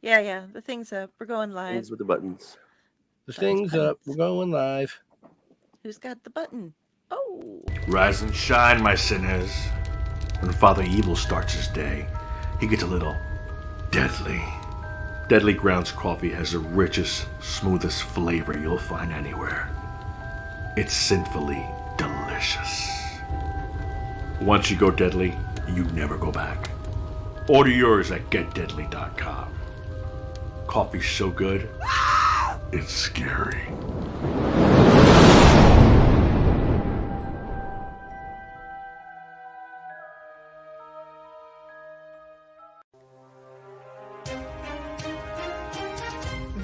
Yeah. The thing's up. We're going live. Things with the buttons. The Buttons, thing's up. buttons. We're going live. Who's got the button? Oh. Rise and shine, my sinners. When Father Evil starts his day, he gets a little deadly. Deadly Grounds coffee has the richest, smoothest flavor you'll find anywhere. It's sinfully delicious. Once you go deadly, you never go back. Order yours at getdeadly.com. Coffee's so good, it's scary.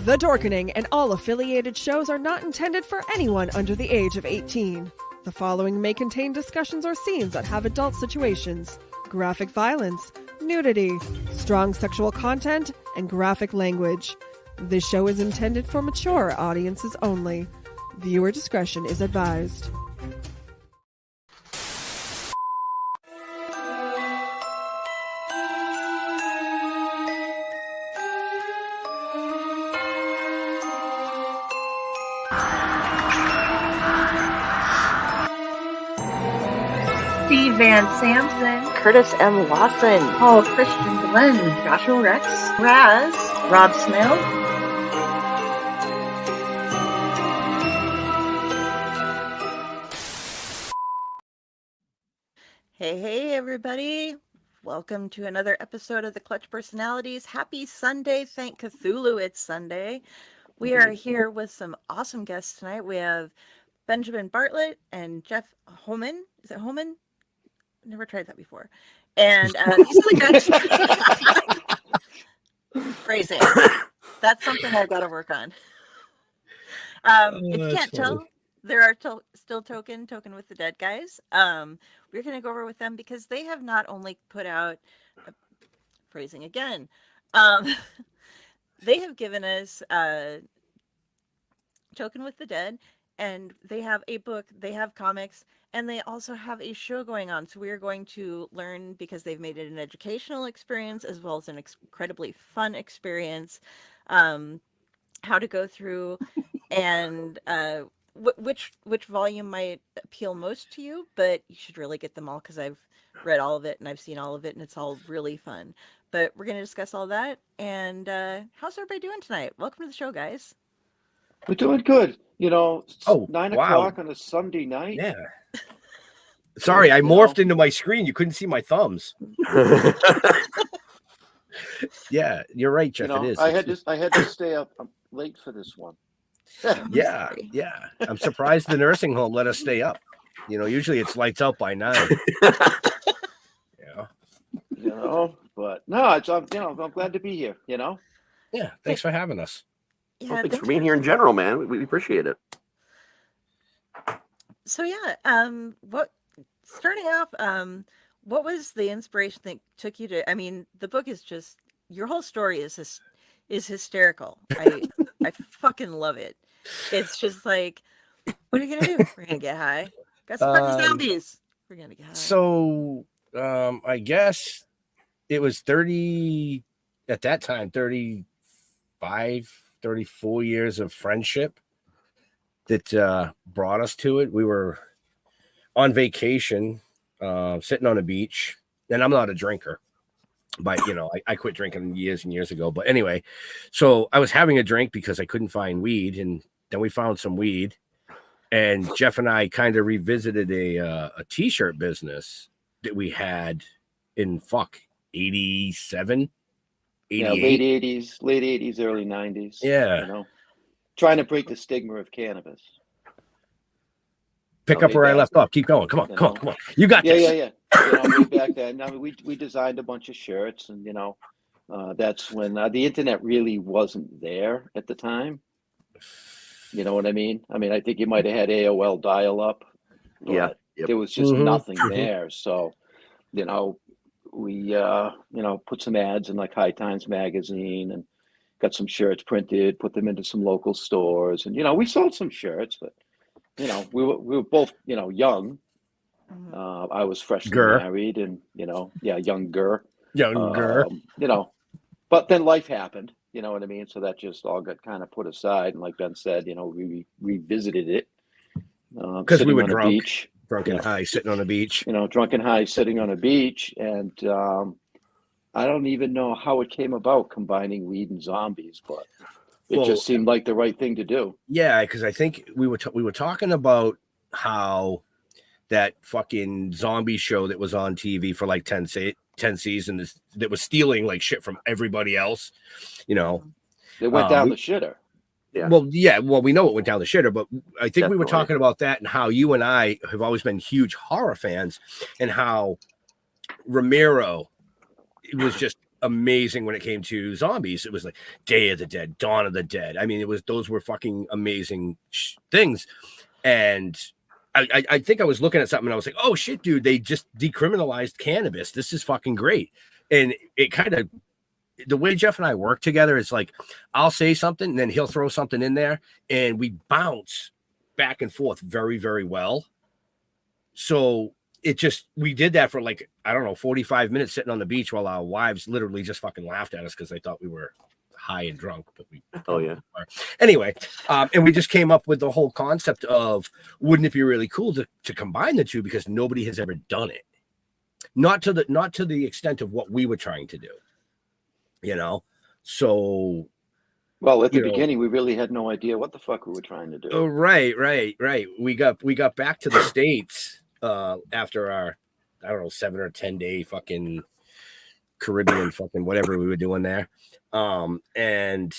The Dorkening and all affiliated shows are not intended for anyone under the age of 18. The following may contain discussions or scenes that have adult situations, graphic violence, nudity, strong sexual content, and graphic language. This show is intended for mature audiences only. Viewer discretion is advised. Steve Van Samson, Curtis M. Lawson, Paul Christian Glenn, Joshua Rex, Raz, Rob Smith. Hey, everybody. Welcome to another episode of the Clutch Personalities. Happy Sunday. Thank Cthulhu it's Sunday. We are here with some awesome guests tonight. We have Benjamin Bartlett and Jeff Homan. Is it Homan? Never tried that before. And these are the guys. Phrasing. That's something I've got to work on. If you can't tell, there are still Toking with the Dead guys. We're going to go over with them because they have not only put out, phrasing again, they have given us Toking with the Dead, and they have a book, they have comics, and they also have a show going on. So we are going to learn, because they've made it an educational experience as well as an incredibly fun experience, how to go through and which volume might appeal most to you, but you should really get them all because I've read all of it and I've seen all of it and it's all really fun. But we're going to discuss all that. And how's everybody doing tonight? Welcome to the show, guys. We're doing good. You know, Oh, 9 wow. o'clock on a Sunday night. Yeah. Sorry, I morphed into my screen. You couldn't see my thumbs. Yeah, you're right, Jeff. You know, it is. I had to stay up late for this one. Yeah. I'm surprised the nursing home let us stay up. You know, usually it's lights out by 9. Yeah. You know, but no, I'm glad to be here. You know. Yeah. Thanks for having us. Yeah, thanks for being here in general, man. We appreciate it. So yeah, starting off, what was the inspiration that took you to? I mean, the book is just, your whole story is hysterical. I fucking love it. It's just like, what are you gonna do? We're gonna get high. Got some fucking zombies. We're gonna get high. So, I guess it was 30 at that time, 35, 34 years of friendship that brought us to it. We were on vacation, sitting on a beach, and I'm not a drinker, but you know, I quit drinking years and years ago. But anyway, so I was having a drink because I couldn't find weed, and then we found some weed, and Jeff and I kind of revisited a t-shirt business that we had in 87, 88. Yeah, late 80s, early 90s. Yeah. You know, trying to break the stigma of cannabis. Pick up where I left off. Keep going. Come on. You got this. Yeah. You know, way back then, I mean, we designed a bunch of shirts, and you know, that's when the internet really wasn't there at the time. You know what I mean? I mean, I think you might have had AOL dial-up. Yeah. Yep. There was just nothing there. So, you know, we you know, put some ads in like High Times magazine and got some shirts printed, put them into some local stores, and you know, we sold some shirts, but you know, we were both, you know, young. I was freshly married, and you know, younger. You know, but then life happened, You know what I mean? So that just all got kind of put aside. And like Ben said, you know, we revisited it. Because we sitting were on a drunk, beach, drunk and high, sitting on a beach. you know, drunk and high sitting on a beach. And I don't even know how it came about combining weed and zombies, but it just seemed like the right thing to do. Yeah, because I think we were talking about how that fucking zombie show that was on TV for like 10 seasons that was stealing like shit from everybody else, you know. It went down the shitter. Yeah. Well, we know it went down the shitter, but I think we were Definitely. talking about that and how you and I have always been huge horror fans, and how Romero was just amazing when it came to zombies. It was like Day of the Dead, Dawn of the Dead. I mean, those were fucking amazing things. And I think I was looking at something and I was like, oh shit, dude, they just decriminalized cannabis. This is fucking great. And it kind of, the way Jeff and I work together is like, I'll say something and then he'll throw something in there and we bounce back and forth very, very well. So we did that for like, I don't know, 45 minutes sitting on the beach while our wives literally just fucking laughed at us because they thought we were high and drunk, but we were. Anyway, and we just came up with the whole concept of, wouldn't it be really cool to combine the two, because nobody has ever done it, not to the extent of what we were trying to do, you know. So well, at the beginning we really had no idea what the fuck we were trying to do. Oh, right. We got back to the States after our, I don't know, 7 or 10 day fucking Caribbean fucking whatever we were doing there. And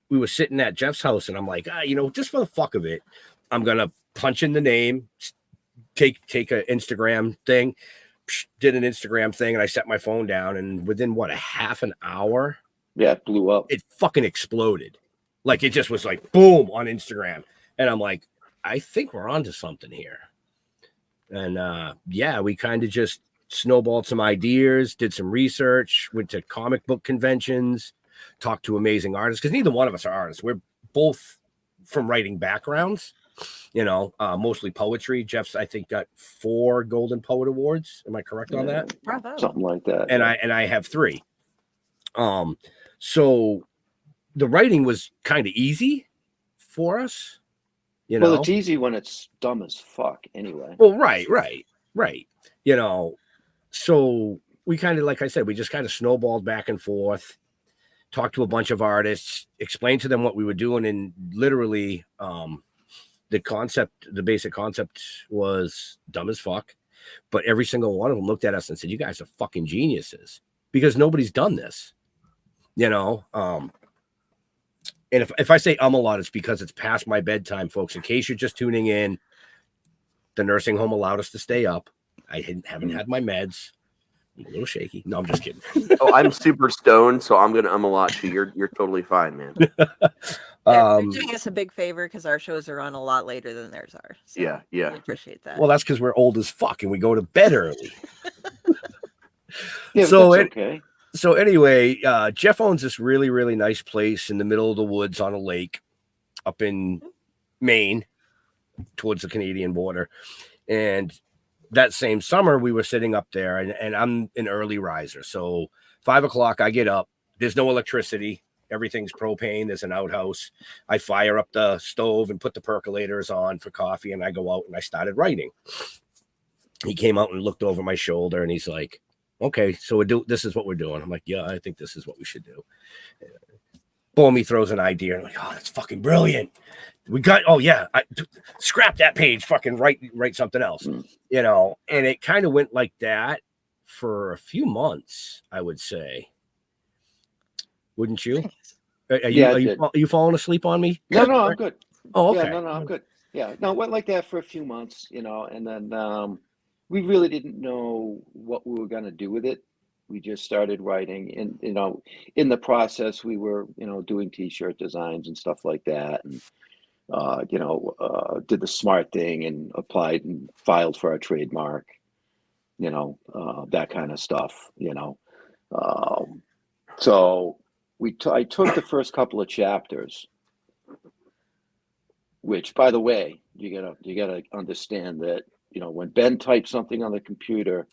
we were sitting at Jeff's house and I'm like, you know, just for the fuck of it, I'm going to punch in the name, take an Instagram thing, did an Instagram thing, and I set my phone down, and within a half an hour, it blew up. It fucking exploded. Like it just was like boom on Instagram. And I'm like, I think we're onto something here. And we kind of just snowballed some ideas, did some research, went to comic book conventions, talked to amazing artists, because neither one of us are artists. We're both from writing backgrounds, you know, mostly poetry. Jeff's, I think, got 4 Golden Poet Awards. Am I correct on that? Bravo. Something like that. And I have 3. So the writing was kind of easy for us, you know. Well, it's easy when it's dumb as fuck anyway. Well, right. You know, so we kind of, like I said, we just kind of snowballed back and forth, talked to a bunch of artists, explained to them what we were doing, and literally the basic concept was dumb as fuck, but every single one of them looked at us and said, you guys are fucking geniuses, because nobody's done this, you know. And if I say a lot, it's because it's past my bedtime, folks. In case you're just tuning in, the nursing home allowed us to stay up. I haven't had my meds. I'm a little shaky. No, I'm just kidding. Oh, I'm super stoned, so I'm gonna a lot too. You're totally fine, man. They're doing us a big favor because our shows are on a lot later than theirs are. So Yeah. we appreciate that. Well, that's because we're old as fuck and we go to bed early. Yeah, So that's okay. So anyway, Jeff owns this really, really nice place in the middle of the woods on a lake up in Maine towards the Canadian border. And that same summer we were sitting up there, and I'm an early riser. So 5 o'clock, I get up. There's no electricity. Everything's propane. There's an outhouse. I fire up the stove and put the percolators on for coffee, and I go out and I started writing. He came out and looked over my shoulder and he's like, okay, so this is what we're doing. I'm like, yeah, I think this is what we should do. Boom, he throws an idea. I'm like, oh, that's fucking brilliant. Scrap that page, fucking write something else, you know. And it kind of went like that for a few months, I would say. Wouldn't you? Are you falling asleep on me? No, I'm good. Oh, okay. Yeah, no, I'm good. Yeah, no, it went like that for a few months, you know, and then we really didn't know what we were going to do with it. We just started writing, and, you know, in the process, we were, you know, doing T-shirt designs and stuff like that, and, did the smart thing and applied and filed for our trademark, you know, that kind of stuff, you know. So I took the first couple of chapters, which, by the way, you gotta understand that, you know, when Ben types something on the computer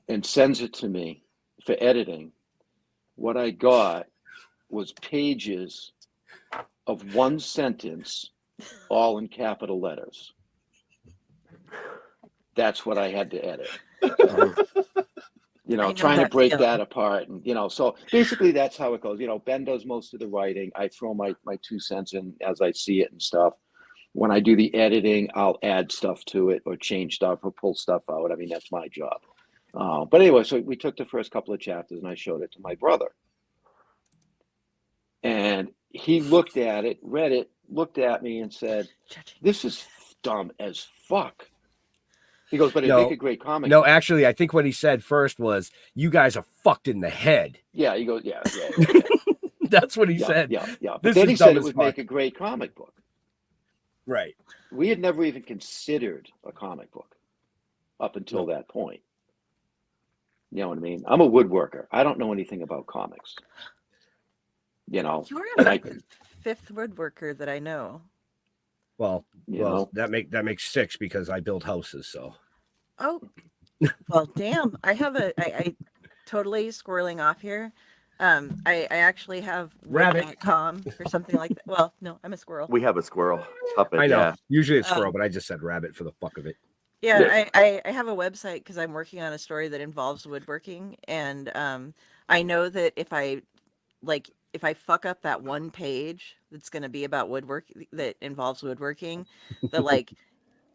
and sends it to me for editing, what I got was pages of one sentence, all in capital letters. That's what I had to edit. You know, trying to break that apart. And, you know, so basically that's how it goes. You know, Ben does most of the writing. I throw my 2 cents in as I see it and stuff. When I do the editing, I'll add stuff to it or change stuff or pull stuff out. I mean, that's my job. But anyway, so we took the first couple of chapters and I showed it to my brother. And he looked at it, read it, looked at me and said, "This is dumb as fuck." He goes, "But it'd make a great comic." No, actually, I think what he said first was, "You guys are fucked in the head." Yeah, he goes, yeah. That's what he said. Yeah. But This then he is said dumb it as would fuck. make a great comic book. Right. We had never even considered a comic book up until that point. You know what I mean? I'm a woodworker. I don't know anything about comics. You know, You're and like the 5th woodworker that I know. Well, you know, that makes 6 because I build houses. So. Oh, well, damn. I totally squirreling off here. I actually have Rabbit. wood.com or something like that. Well, no, I'm a squirrel. We have a squirrel. Puppet, I know. yeah. Usually it's squirrel, but I just said rabbit for the fuck of it. Yeah, I have a website because I'm working on a story that involves woodworking, and I know that if I fuck up that one page that's going to be about woodwork that involves woodworking, that like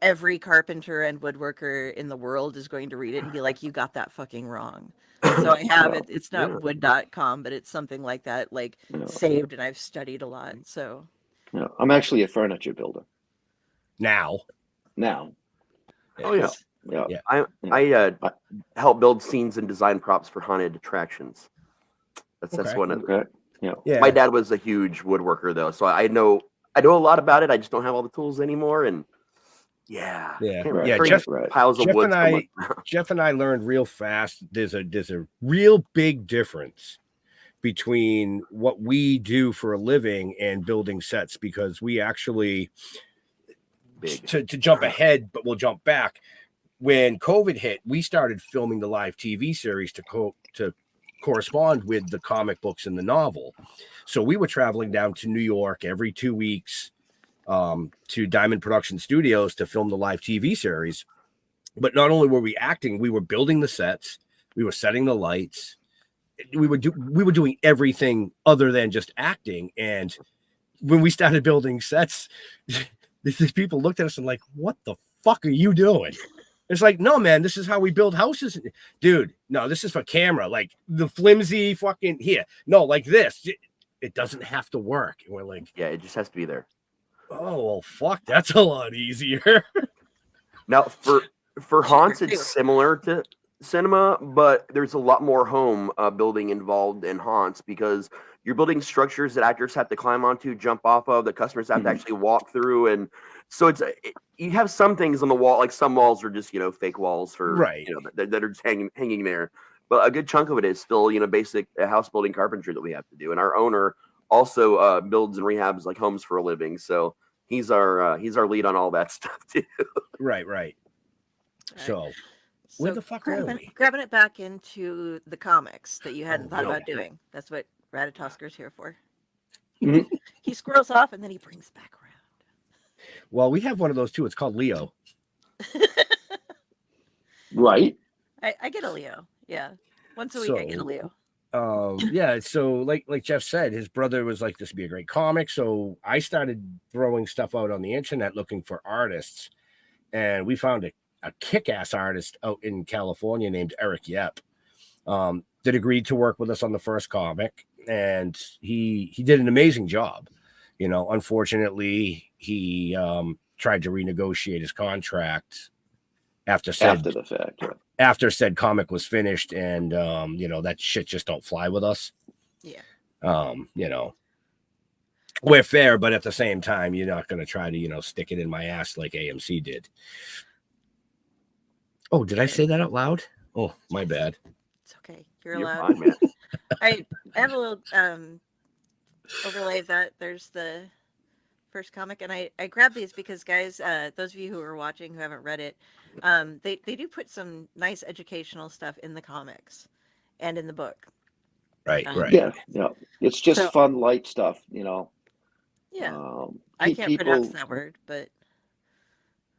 every carpenter and woodworker in the world is going to read it and be like, "You got that fucking wrong." So I have it. It's not wood.com, but it's something like that, like saved, and I've studied a lot. So I'm actually a furniture builder Now. Oh yeah. Yeah. I help build scenes and design props for haunted attractions. That's one of Yeah. My dad was a huge woodworker though, so I know a lot about it. I just don't have all the tools anymore. And piles of wood. Jeff and I learned real fast. There's a real big difference between what we do for a living and building sets, because we actually to jump ahead, but we'll jump back. When COVID hit, we started filming the live TV series to correspond with the comic books and the novel. So we were traveling down to New York every 2 weeks to Diamond Production Studios to film the live TV series. But not only were we acting, we were building the sets, we were setting the lights, we were doing everything other than just acting. And when we started building sets, these people looked at us and like, "What the fuck are you doing?" It's like, "No, man, this is how we build houses." Dude, no, this is for camera. Like the flimsy fucking here. No, like this. It doesn't have to work. And we're like, yeah, it just has to be there. "Oh, well, fuck, that's a lot easier." Now, for haunts, it's similar to cinema, but there's a lot more home building involved in haunts, because you're building structures that actors have to climb onto, jump off of, the customers have to actually walk through. And so you have some things on the wall, like some walls are just, fake walls for, that are just hanging there. But a good chunk of it is still, basic house building carpentry that we have to do. And our owner also builds and rehabs like homes for a living. So he's our lead on all that stuff too. Right. So where the fuck are we? Grabbing it back into the comics that you hadn't thought about doing. That's what Ratatosker's here for. He squirrels off and then he brings back around. Well, we have one of those too. It's called Leo. Right. I get a Leo. Yeah. Once a week I get a Leo. So like Jeff said, his brother was like, "This would be a great comic." So I started throwing stuff out on the internet looking for artists, and we found a kick-ass artist out in California named Eric Yep that agreed to work with us on the first comic, and he did an amazing job. Unfortunately, he tried to renegotiate his contract after the fact. After said comic was finished, and that shit just don't fly with us. Yeah. We're fair, but at the same time, you're not going to try to stick it in my ass like AMC did. Oh, did I say that out loud? Oh, my bad. It's okay. You're allowed. Fine, man. I have a little overlay of that. There's the first comic, and I grabbed these because, guys, those of you who are watching who haven't read it, they do put some nice educational stuff in the comics and in the book. Right. Yeah. It's just So- fun, light stuff, you know. Yeah. I can't pronounce that word, but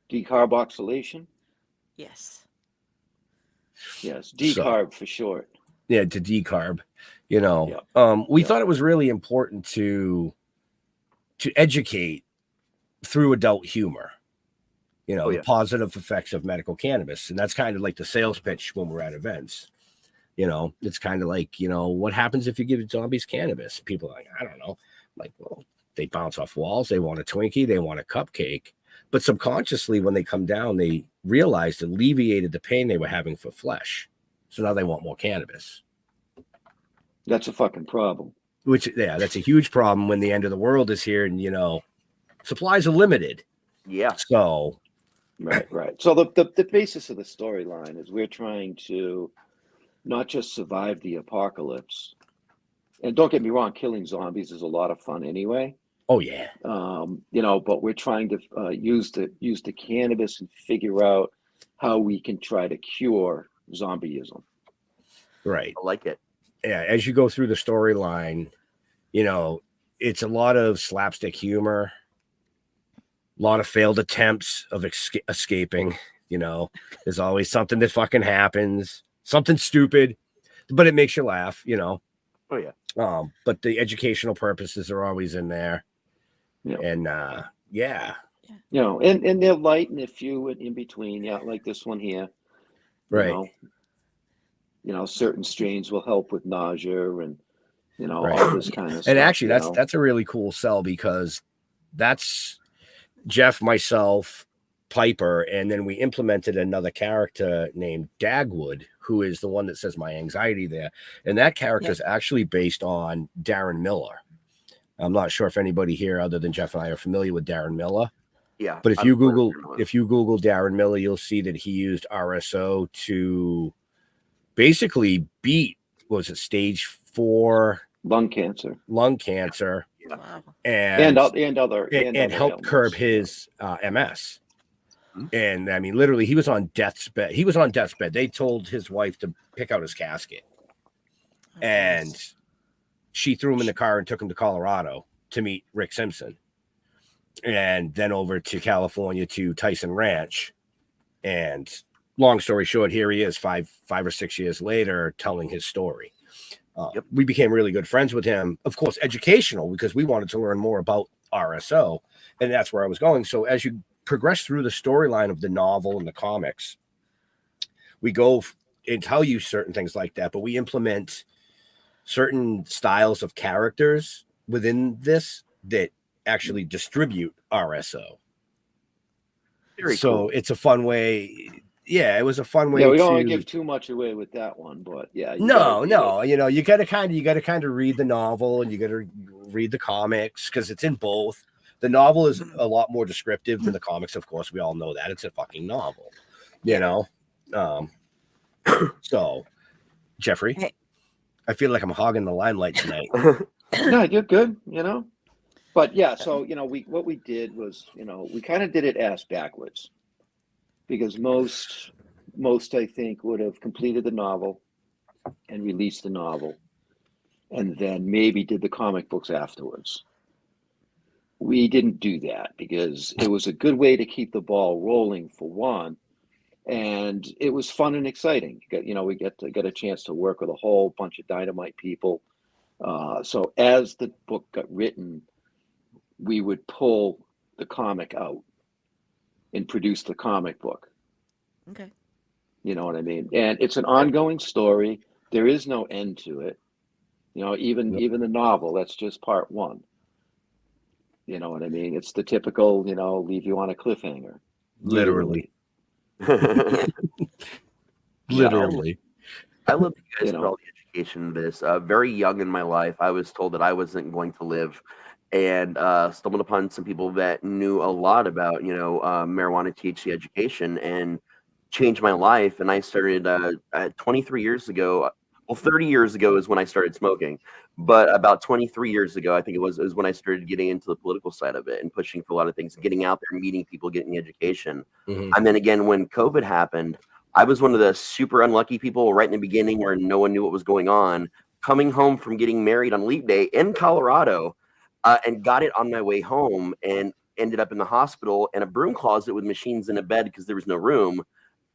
Decarboxylation. yes. Yes, decarb for short. Yeah, to decarb. You know, Yeah. we thought it was really important to educate through adult humor. You know, the positive effects of medical cannabis, and that's kind of like the sales pitch when we're at events. You know, it's kind of like, you know, what happens if you give zombies cannabis? People are like, I don't know. Like, well, they bounce off walls. They want a Twinkie. They want a cupcake. But subconsciously, when they come down, they realized it alleviated the pain they were having for flesh. So now they want more cannabis. That's a fucking problem. Which, yeah, that's a huge problem when the end of the world is here and, you know, supplies are limited. Yeah. So. Right. So the basis of the storyline is we're trying to not just survive the apocalypse. And don't get me wrong, killing zombies is a lot of fun anyway. Oh yeah. You know, but we're trying to use the cannabis and figure out how we can try to cure zombieism. Right. I like it. Yeah, as you go through the storyline, you know, it's a lot of slapstick humor, a lot of failed attempts of escaping. You know, there's always something that fucking happens, something stupid, but it makes you laugh, you know. Oh yeah. But the educational purposes are always in there. Yeah. And yeah. You know, and they're light and a few in between, yeah, like this one here. Right. You know, certain strains will help with nausea and, you know, Right. all this kind of stuff. And actually, that's a really cool sell because that's Jeff, myself, Piper, and then we implemented another character named Dagwood, who is the one that says my anxiety there. And that character is actually based on Darren Miller. I'm not sure if anybody here other than Jeff and I are familiar with Darren Miller. Yeah. But if you Google Darren Miller, you'll see that he used RSO to basically beat, stage 4 lung cancer. Yeah. Wow. And helped curb his MS. And I mean, literally, he was on death's bed. They told his wife to pick out his casket, and she threw him in the car and took him to Colorado to meet Rick Simpson, and then over to California to Tyson Ranch. And long story short, here he is 5 or 6 years later telling his story. We became really good friends with him, of course, educational, because we wanted to learn more about RSO, and that's where I was going. So as you progress through the storyline of the novel and the comics, we go and tell you certain things like that, but we implement certain styles of characters within this that actually distribute RSO. Very so cool. It's a fun way. Yeah, it was a fun way. Yeah, we don't want to give too much away with that one, but yeah. You know, you gotta kind of read the novel and you gotta read the comics because it's in both. The novel is a lot more descriptive than the comics, of course. We all know that it's a fucking novel, you know. So, Jeffrey, I feel like I'm hogging the limelight tonight. No, you're good, you know. But yeah, so you know, what we did was, you know, we kind of did it ass backwards. Because most I think would have completed the novel and released the novel and then maybe did the comic books afterwards. We didn't do that because it was a good way to keep the ball rolling for one, and it was fun and exciting. You know, we get a chance to work with a whole bunch of Dynamite people. So as the book got written, we would pull the comic out and produce the comic book. Okay. You know what I mean? And it's an ongoing story. There is no end to it. You know, even the novel, that's just part 1. You know what I mean? It's the typical, you know, leave you on a cliffhanger. Literally. Literally. I love you guys for all the education of this. Very young in my life, I was told that I wasn't going to live, and stumbled upon some people that knew a lot about, you know, marijuana, THC education, and changed my life. And I started 23 years ago. Well, 30 years ago is when I started smoking, but about 23 years ago, I think it was when I started getting into the political side of it and pushing for a lot of things, getting out there, meeting people, getting the education. And then again, when COVID happened, I was one of the super unlucky people right in the beginning where no one knew what was going on. coming home from getting married on Leap Day in Colorado, and got it on my way home, and ended up in the hospital in a broom closet with machines in a bed because there was no room.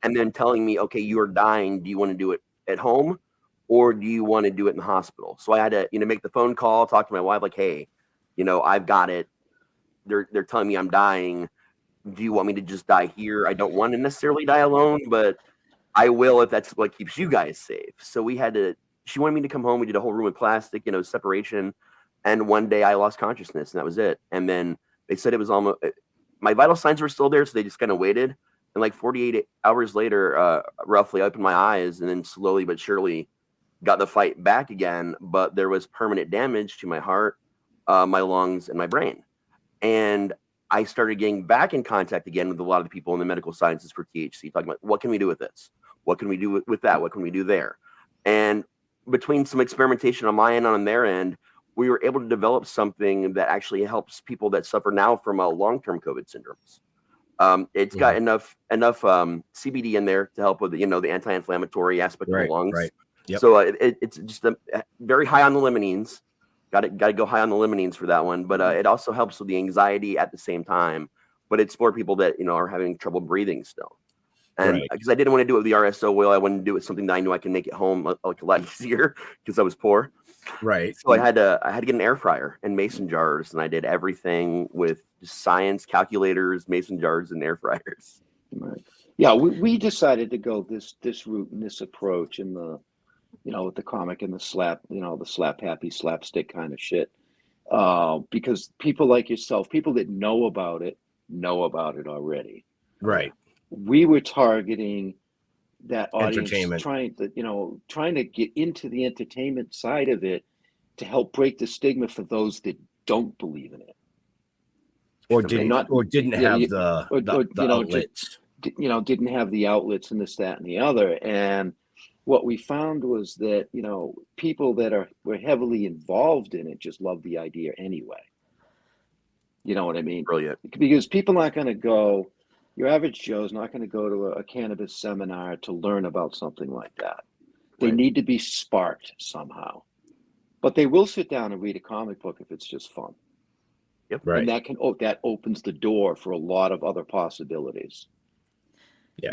And then telling me, okay, you are dying. Do you want to do it at home, or do you want to do it in the hospital? So I had to, make the phone call, talk to my wife, like, hey, I've got it. They're telling me I'm dying. Do you want me to just die here? I don't want to necessarily die alone, but I will if that's what keeps you guys safe. So she wanted me to come home. We did a whole room with plastic, separation. And one day I lost consciousness, and that was it. And then they said it was almost, my vital signs were still there. So they just kind of waited. And like 48 hours later, roughly, I opened my eyes, and then slowly but surely got the fight back again. But there was permanent damage to my heart, my lungs, and my brain. And I started getting back in contact again with a lot of the people in the medical sciences for THC, talking about what can we do with this? What can we do with that? What can we do there? And between some experimentation on my end and on their end, we were able to develop something that actually helps people that suffer now from long-term COVID syndromes. It's got enough CBD in there to help with the anti-inflammatory aspect of the lungs. Right. Yep. So it's just very high on the limonene. Got to go high on the limonene for that one. But it also helps with the anxiety at the same time. But it's for people that are having trouble breathing still. And because I didn't want to do it with the RSO oil, I wanted to do it with something that I knew I can make at home like a lot easier because I was poor. Right. So I had to get an air fryer and mason jars, and I did everything with science, calculators, mason jars, and air fryers. Right. Yeah, we decided to go this route and this approach in the, with the comic and the slap, the slap happy slapstick kind of shit. Because people like yourself, people that know about it already. Right. We were targeting that audience, Entertainment. trying to get into the entertainment side of it to help break the stigma for those that don't believe in it, or didn't have the outlets. Didn't have the outlets and this, that, and the other. And what we found was that people that were heavily involved in it just love the idea anyway. You know what I mean? Brilliant. Because people aren't going to go. Your average Joe's not going to go to a cannabis seminar to learn about something like that. They need to be sparked somehow. But they will sit down and read a comic book if it's just fun. Yep. Right. And that opens the door for a lot of other possibilities. Yeah.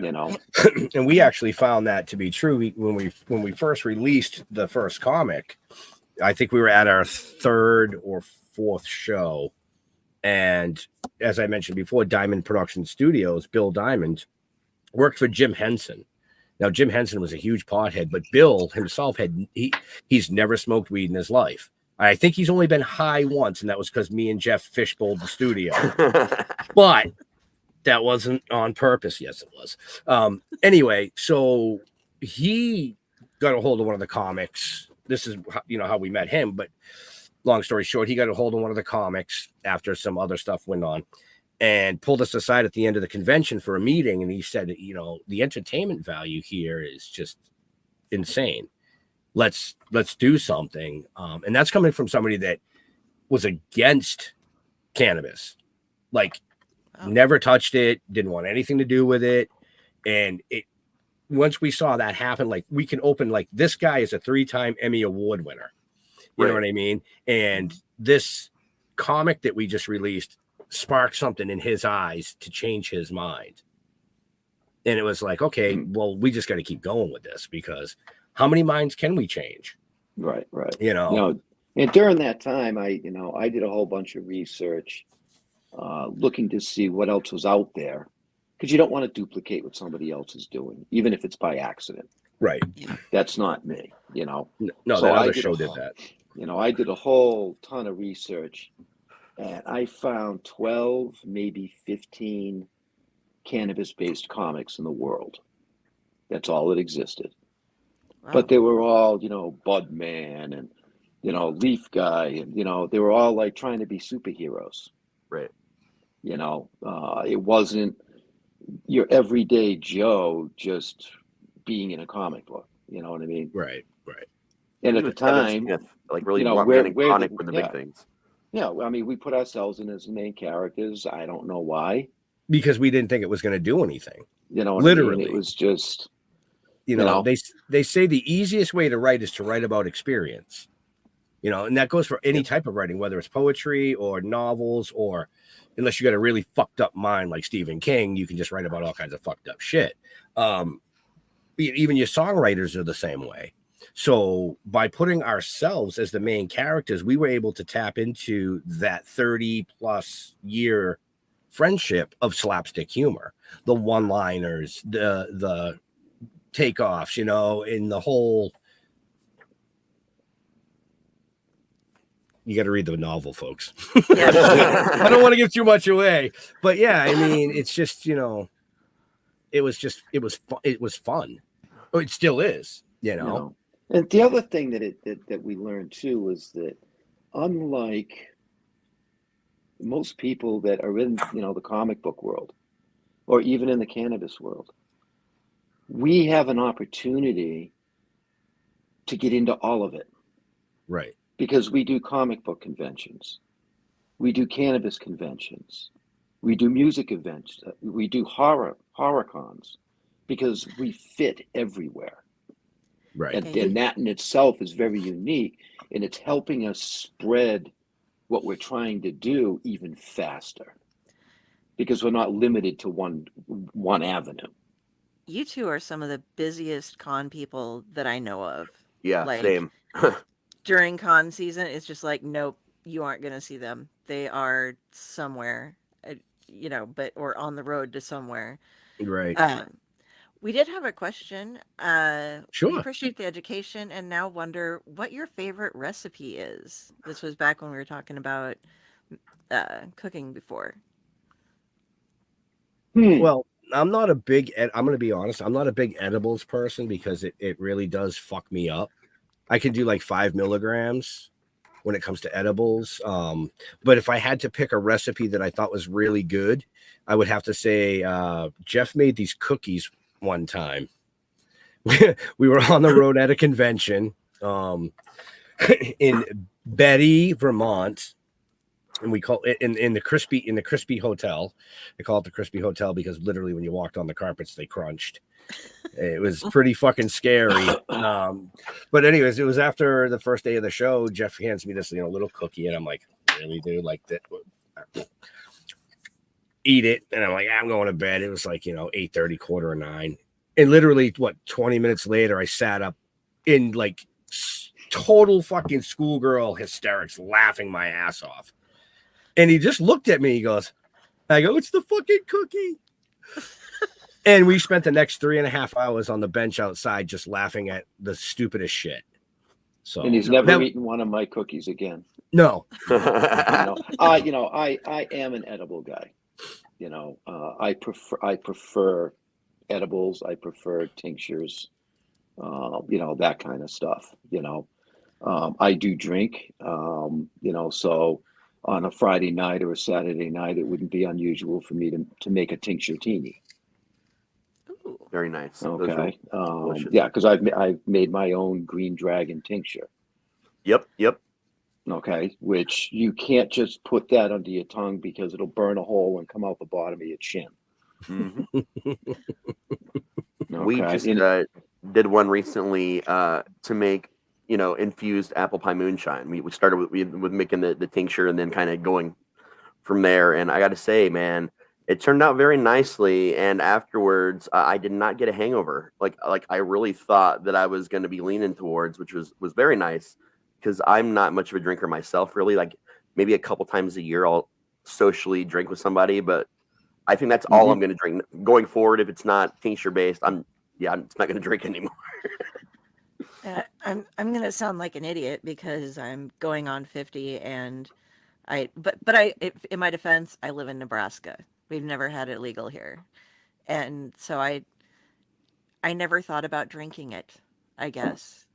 And we actually found that to be true when we first released the first comic. I think we were at our third or fourth show. And as I mentioned before, Diamond Production Studios, Bill Diamond, worked for Jim Henson. Now, Jim Henson was a huge pothead, but Bill himself he's never smoked weed in his life. I think he's only been high once, and that was because me and Jeff fishbowled the studio. But that wasn't on purpose. Yes, it was. Anyway, so he got a hold of one of the comics. This is how we met him, but long story short, he got a hold of one of the comics after some other stuff went on and pulled us aside at the end of the convention for a meeting. And he said, the entertainment value here is just insane. Let's do something. And that's coming from somebody that was against cannabis, never touched it, didn't want anything to do with it. And once we saw that happen, we can open, this guy is a 3-time Emmy Award winner. You know what I mean? And this comic that we just released sparked something in his eyes to change his mind. And it was like, okay, well, we just got to keep going with this, because how many minds can we change? Right. And during that time, I did a whole bunch of research, looking to see what else was out there, because you don't want to duplicate what somebody else is doing, even if it's by accident. Right. That's not me, No, so that other show did that. I did a whole ton of research, and I found 12, maybe 15 cannabis-based comics in the world. That's all that existed. Wow. But they were all, Bud Man and, Leaf Guy, and, they were all trying to be superheroes. Right. It wasn't your everyday Joe just being in a comic book. You know what I mean? Right. And at the time, really iconic were the big things. Yeah, we put ourselves in as the main characters. I don't know why. Because we didn't think it was going to do anything. Literally, Literally. it was just, you know, they say the easiest way to write is to write about experience, you know, and that goes for any type of writing, whether it's poetry or novels, or unless you got a really fucked up mind like Stephen King, you can just write about all kinds of fucked up shit. Even your songwriters are the same way. So by putting ourselves as the main characters, we were able to tap into that 30 plus year friendship of slapstick humor, the one-liners, the takeoffs, you know, in the whole. You got to read the novel, folks. I don't want to give too much away, but yeah, I mean, it's just, you know, it was fun. Oh, it still is, you know. And the other thing that we learned too was that, unlike most people that are in, you know, the comic book world, or even in the cannabis world, we have an opportunity to get into all of it. Right. Because we do comic book conventions, we do cannabis conventions, we do music events, we do horror cons, because we fit everywhere. Right. And that in itself is very unique, and it's helping us spread what we're trying to do even faster, because we're not limited to one avenue. You two are some of the busiest con people that I know of. Yeah, like, same. During con season, it's just like, nope, you aren't going to see them. They are somewhere, you know, or on the road to somewhere. Right. We did have a question. Sure. We appreciate the education and now wonder what your favorite recipe is. This was back when we were talking about cooking before. Well, I'm not a big, I'm going to be honest, I'm not a big edibles person, because it really does fuck me up. I can do like 5 milligrams when it comes to edibles. But if I had to pick a recipe that I thought was really good, I would have to say Jeff made these cookies one time. We were on the road at a convention in Betty, Vermont. And we call it in the crispy hotel. They call it the crispy hotel because literally when you walked on the carpets, they crunched. It was pretty fucking scary. But anyways, it was after the first day of the show. Jeff hands me this, you know, little cookie, and I'm like, really, dude? Like that? Eat it, and I'm like, I'm going to bed. It was like, you know, 8:30, 8:45, and literally, 20 minutes later, I sat up in like total fucking schoolgirl hysterics, laughing my ass off. And he just looked at me. He goes, I go, it's the fucking cookie. And we spent the next 3.5 hours on the bench outside just laughing at the stupidest shit. So, and he's never eaten one of my cookies again. No. You know, I am an edible guy. You know, I prefer edibles. I prefer tinctures. You know, that kind of stuff. You know, I do drink. You know, so on a Friday night or a Saturday night, it wouldn't be unusual for me to make a tincture teeny. Very nice. Okay. Yeah, because I've made my own green dragon tincture. Yep. Okay, which you can't just put that under your tongue because it'll burn a hole and come out the bottom of your chin. Mm-hmm. Okay. We just did one recently to make, you know, infused apple pie moonshine. We started with making the tincture and then kind of going from there. And I got to say, man, it turned out very nicely. And afterwards, I did not get a hangover. Like I really thought that I was going to be leaning towards, which was very nice, because I'm not much of a drinker myself, really. Like maybe a couple times a year, I'll socially drink with somebody, but I think that's all I'm going to drink going forward. If it's not tincture based, I'm not going to drink anymore. I'm going to sound like an idiot because I'm going on 50, and in my defense, I live in Nebraska. We've never had it legal here. And so I never thought about drinking it, I guess.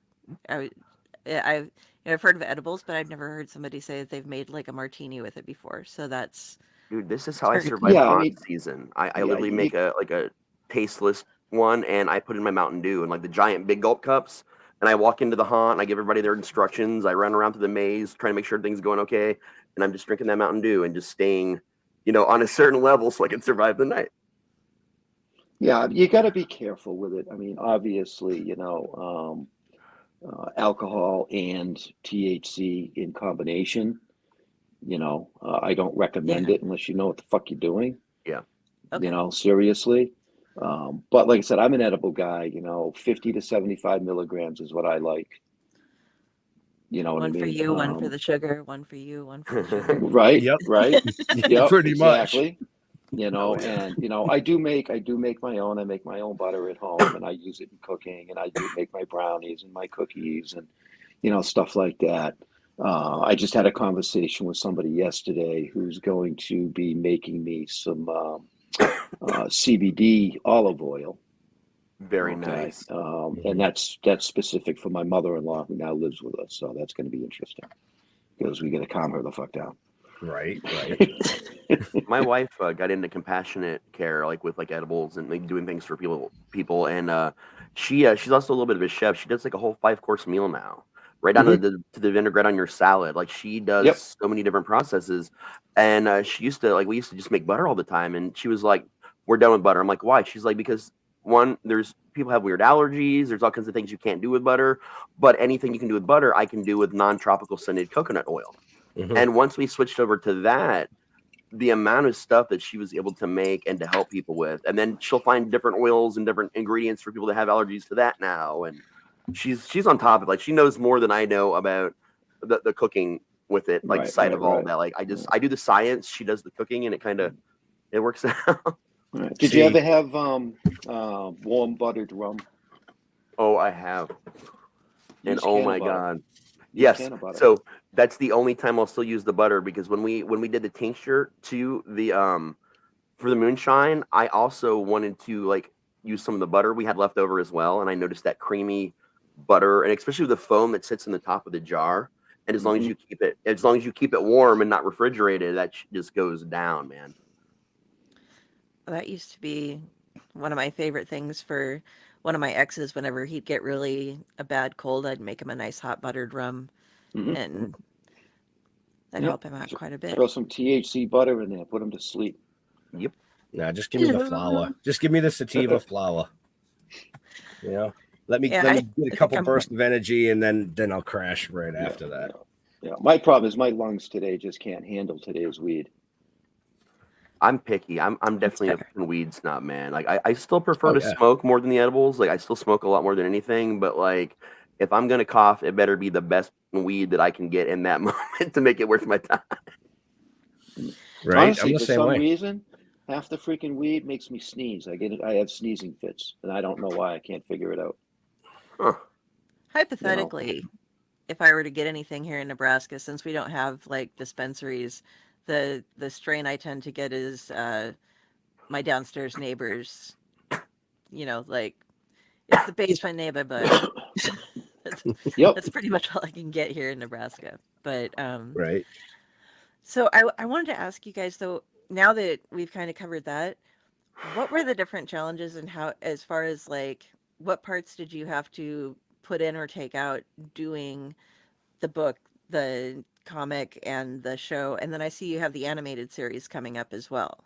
I've heard of edibles, but I've never heard somebody say that they've made like a martini with it before. So that's, dude, this is how I survive haunt season. I literally make a tasteless one, and I put in my Mountain Dew and like the giant big gulp cups. And I walk into the haunt, and I give everybody their instructions. I run around through the maze, trying to make sure things are going okay. And I'm just drinking that Mountain Dew and just staying, you know, on a certain level so I can survive the night. Yeah, you got to be careful with it. I mean, obviously, alcohol and THC in combination, I don't recommend Yeah. it unless you know what the fuck you're doing, Yeah. Okay. seriously. But like I said, I'm an edible guy, 50 to 75 milligrams is what I like. You know what I One for mean? you, one for the sugar, one for you, one for the sugar. Right, Yep. right. Yep, Pretty much. exactly. Oh, yeah. And I do make my own. I make my own butter at home, and I use it in cooking, and I do make my brownies and my cookies, and stuff like that. I just had a conversation with somebody yesterday who's going to be making me some CBD olive oil. Very Okay, nice. and that's specific for my mother-in-law who now lives with us, so that's going to be interesting because we got to calm her the fuck down. Right. My wife got into compassionate care, like with like edibles and like doing things for people, and she's also a little bit of a chef. She does like a whole 5-course meal now, right down to the vinaigrette on your salad. Like she does Yep. so many different processes, and we used to just make butter all the time, and she was like, "We're done with butter." I'm like, "Why?" She's like, "Because one, there's people have weird allergies. There's all kinds of things you can't do with butter, but anything you can do with butter, I can do with non-tropical scented coconut oil." And once we switched over to that, the amount of stuff that she was able to make and to help people with, and then she'll find different oils and different ingredients for people that have allergies to that now. And she's on top of it. Like she knows more than I know about the cooking with it, like side of all that. Like I do the science, she does the cooking, and it works out. Right. Did you ever have warm buttered rum? Oh, I have. And oh my God. Yes. So that's the only time I'll still use the butter, because when we did the tincture to the for the moonshine, I also wanted to like use some of the butter we had left over as well, and I noticed that creamy butter, and especially the foam that sits in the top of the jar. And as long as you keep it warm and not refrigerated, that just goes down, man. That used to be one of my favorite things for one of my exes. Whenever he'd get really a bad cold, I'd make him a nice hot buttered rum, and that'd help him out quite a bit. Throw some THC butter in there, put him to sleep. Yep. Nah, just give me the flour. Just give me the sativa flour. Let me get a couple bursts of energy, and then I'll crash right after that. Yeah. My problem is my lungs today just can't handle today's weed. I'm picky. I'm definitely a weed snob, man. Like I still prefer to smoke more than the edibles. Like I still smoke a lot more than anything, but like if I'm gonna cough, it better be the best weed that I can get in that moment to make it worth my time. Right. Honestly, for some reason, half the freaking weed makes me sneeze. I have sneezing fits, and I don't know why. I can't figure it out. Huh. Hypothetically, if I were to get anything here in Nebraska, since we don't have like dispensaries, the strain I tend to get is my downstairs neighbors. Like it's the basement neighbor, but that's pretty much all I can get here in Nebraska. But right. So I wanted to ask you guys though, now that we've kind of covered that, what were the different challenges, and how, as far as like, what parts did you have to put in or take out doing the book, the comic, and the show? And then I see you have the animated series coming up as well.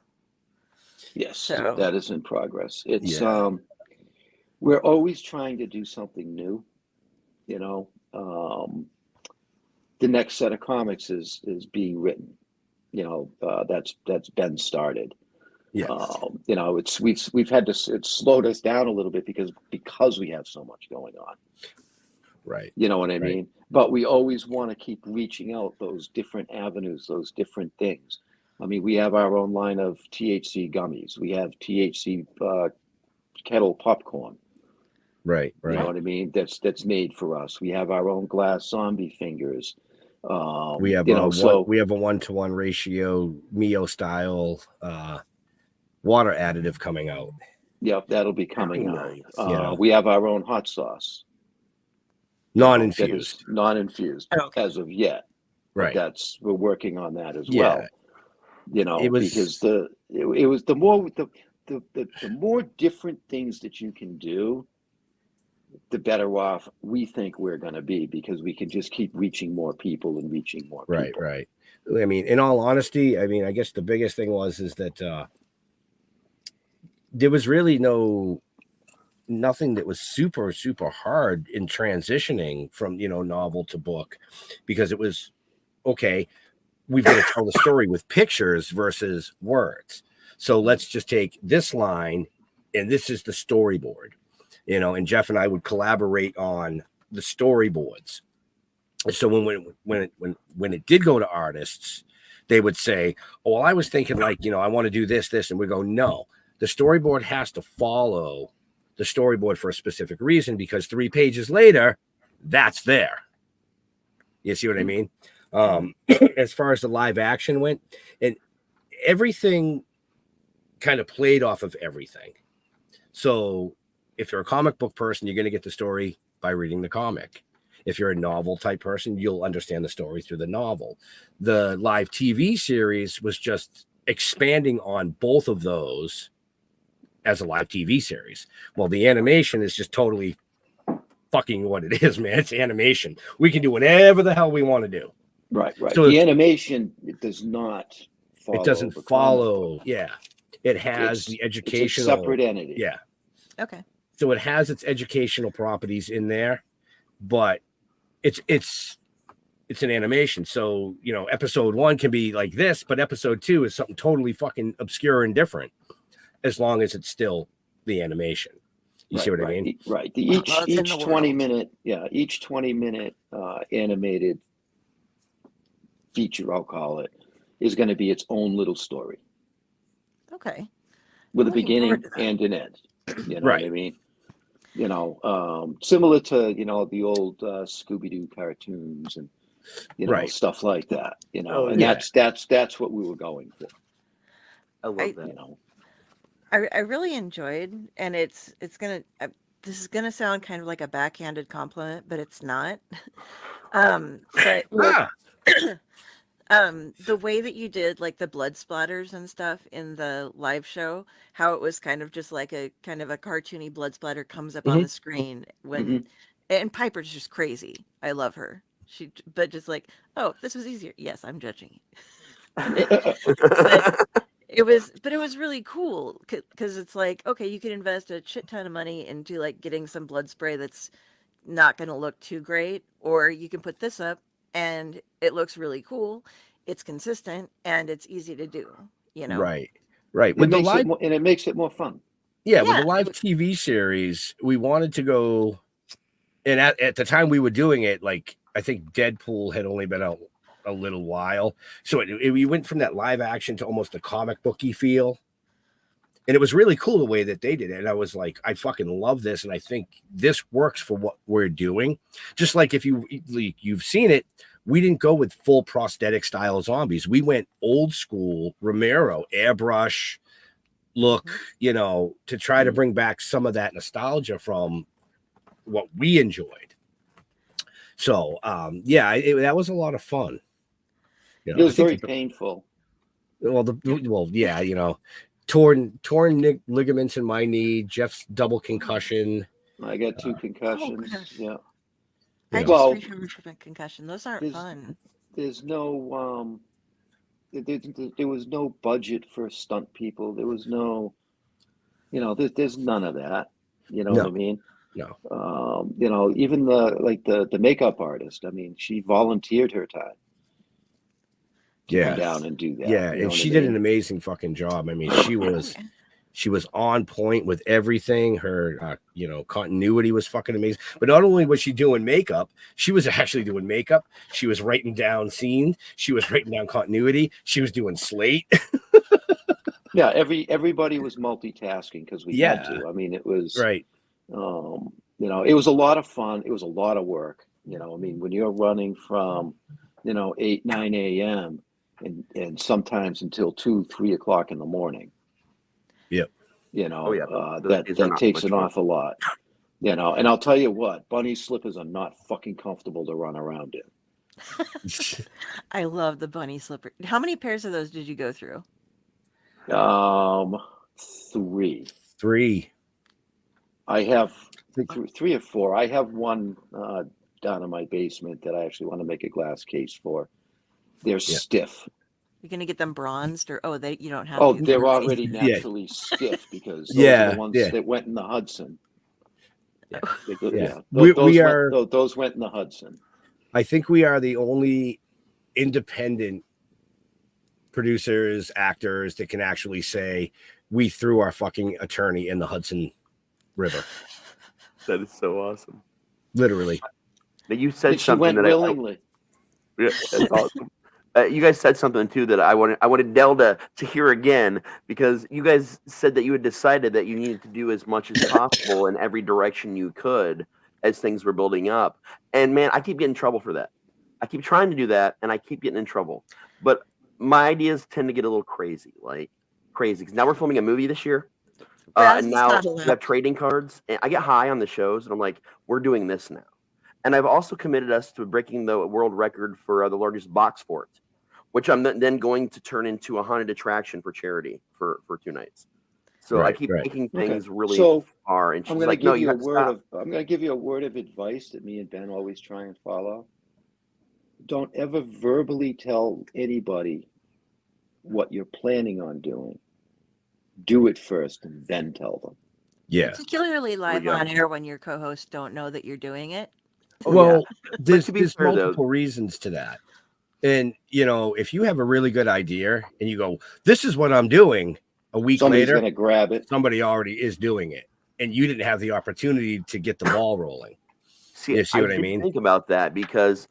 Yes, So that is in progress. It's we're always trying to do something new. The next set of comics is being written. That's been started. Yes. We've had to, it's slowed us down a little bit because we have so much going on. Right. You know what I mean? But we always want to keep reaching out those different avenues, those different things. I mean, we have our own line of THC gummies. We have THC kettle popcorn. Right. You know what I mean? That's made for us. We have our own glass zombie fingers. We have we have a 1-to-1 ratio Mio style water additive coming out. Yep, that'll be coming out. We have our own hot sauce. Non-infused. Non-infused as of yet. Right. We're working on that as well. Because it was the more different things that you can do, the better off we think we're going to be, because we can just keep reaching more people and reaching more people. Right. I mean, in all honesty, I guess the biggest thing is that there was really nothing that was super hard in transitioning from novel to book, because it was okay, we've got to tell the story with pictures versus words, so let's just take this line and this is the storyboard, and Jeff and I would collaborate on the storyboards. So when it did go to artists, they would say, oh, well, I was thinking like, I want to do this, and we go, no, the storyboard has to follow the storyboard for a specific reason, because 3 pages later, that's there. You see what I mean? As far as the live action went, and everything kind of played off of everything. So if you're a comic book person, you're going to get the story by reading the comic. If you're a novel type person, you'll understand the story through the novel. The live TV series was just expanding on both of those as a live TV series. Well, the animation is just totally fucking what it is, man. It's animation. We can do whatever the hell we want to do. Right. So the animation, it does not follow. It doesn't follow. Yeah. It has the educational. It's a separate entity. Yeah. Okay. So it has its educational properties in there, but it's an animation. So, episode 1 can be like this, but episode 2 is something totally fucking obscure and different, as long as it's still the animation. You see what I mean? Right. Each 20-minute, each 20-minute animated feature, I'll call it, is going to be its own little story. Okay. With a beginning and an end. You know what I mean? Similar to, the old Scooby-Doo cartoons and, stuff like that, and that's what we were going for. I love that. I really enjoyed, and it's gonna this is gonna sound kind of like a backhanded compliment, but it's not. But the way that you did like the blood splatters and stuff in the live show, how it was kind of just like a kind of a cartoony blood splatter comes up on the screen when, and Piper's just crazy. I love her. But just like, oh, this was easier. Yes, I'm judging. It was really cool because it's like, okay, you can invest a shit ton of money into like getting some blood spray that's not going to look too great, or you can put this up and it looks really cool. It's consistent and it's easy to do, Right. With the live, and it makes it more fun. Yeah, with the live TV series, we wanted to go, and at the time we were doing it, like I think Deadpool had only been out a little while, so we went from that live action to almost a comic booky feel, and it was really cool the way that they did it. And I was like, I fucking love this, and I think this works for what we're doing. Just like if you've seen it, we didn't go with full prosthetic style zombies. We went old school Romero airbrush look, to try to bring back some of that nostalgia from what we enjoyed. So, that was a lot of fun. It was very painful. Torn ligaments in my knee. Jeff's double concussion. I got 2 concussions. I just recovered from a concussion. Those aren't fun. There's no there was no budget for stunt people. There was no, there's none of that. You know what I mean? No. Even the makeup artist. I mean, she volunteered her time. Come down and do that. Yeah, and she did an amazing fucking job. I mean, she was on point with everything. Her continuity was fucking amazing. But not only was she doing makeup, she was actually doing makeup. She was writing down scenes. She was writing down continuity. She was doing slate. Yeah, everybody was multitasking because we had to. I mean, it was right. It was a lot of fun. It was a lot of work. I mean, when you're running from 8, 9 a.m. and sometimes until 2, 3 o'clock in the morning. Yep. That takes an awful lot. And I'll tell you what, bunny slippers are not fucking comfortable to run around in. I love the bunny slipper. How many pairs of those did you go through? 3. 3. I have 3 or 4. I have one down in my basement that I actually want to make a glass case for. They're stiff. going to get them bronzed, or you don't have Oh, to. they're already. already naturally stiff because those Yeah, are the ones yeah. that went in the Hudson. Yeah. Yeah. We Those went in the Hudson. I think we are the only independent producers, actors that can actually say we threw our fucking attorney in the Hudson River. That is so awesome. Literally. Now, you said And she something went that willingly. yeah, that's awesome. You guys said something too that I wanted Dell to hear again, because you guys said that you had decided that you needed to do as much as possible in every direction you could as things were building up. And man, I keep getting in trouble for that. I keep trying to do that, and I keep getting in trouble. But my ideas tend to get a little crazy, because now we're filming a movie this year, Raz and is now not we allowed. have trading cards. And I get high on the shows, and I'm like, we're doing this now. And I've also committed us to breaking the world record for the largest box fort, which I'm then going to turn into a haunted attraction for charity for 2 nights. So I keep taking things really far. And she's like, no, you have to stop. I'm going to give you a word of advice that me and Ben always try and follow. Don't ever verbally tell anybody what you're planning on doing. Do it first and then tell them. Yeah. Particularly live on air when your co-hosts don't know that you're doing it. There's multiple reasons to that. And, if you have a really good idea and you go, this is what I'm doing, a week Somebody's later, going to grab it. Somebody already is doing it. And you didn't have the opportunity to get the ball rolling. You see what I mean? Think about that, because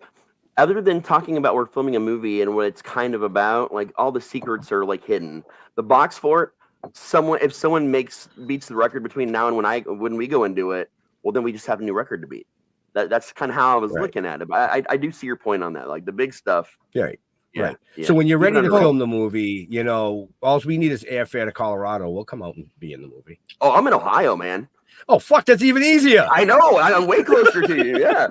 other than talking about we're filming a movie and what it's kind of about, like all the secrets are like hidden. The box fort, if someone beats the record between now and when we go and do it, well, then we just have a new record to beat. That's kind of how I was looking at it. But I do see your point on that, like the big stuff. Right. Yeah. Right. Yeah. So when you're ready to film the movie, all we need is airfare to Colorado. We'll come out and be in the movie. Oh, I'm in Ohio, man. Oh, fuck, that's even easier. I know. I'm way closer to you. Yeah.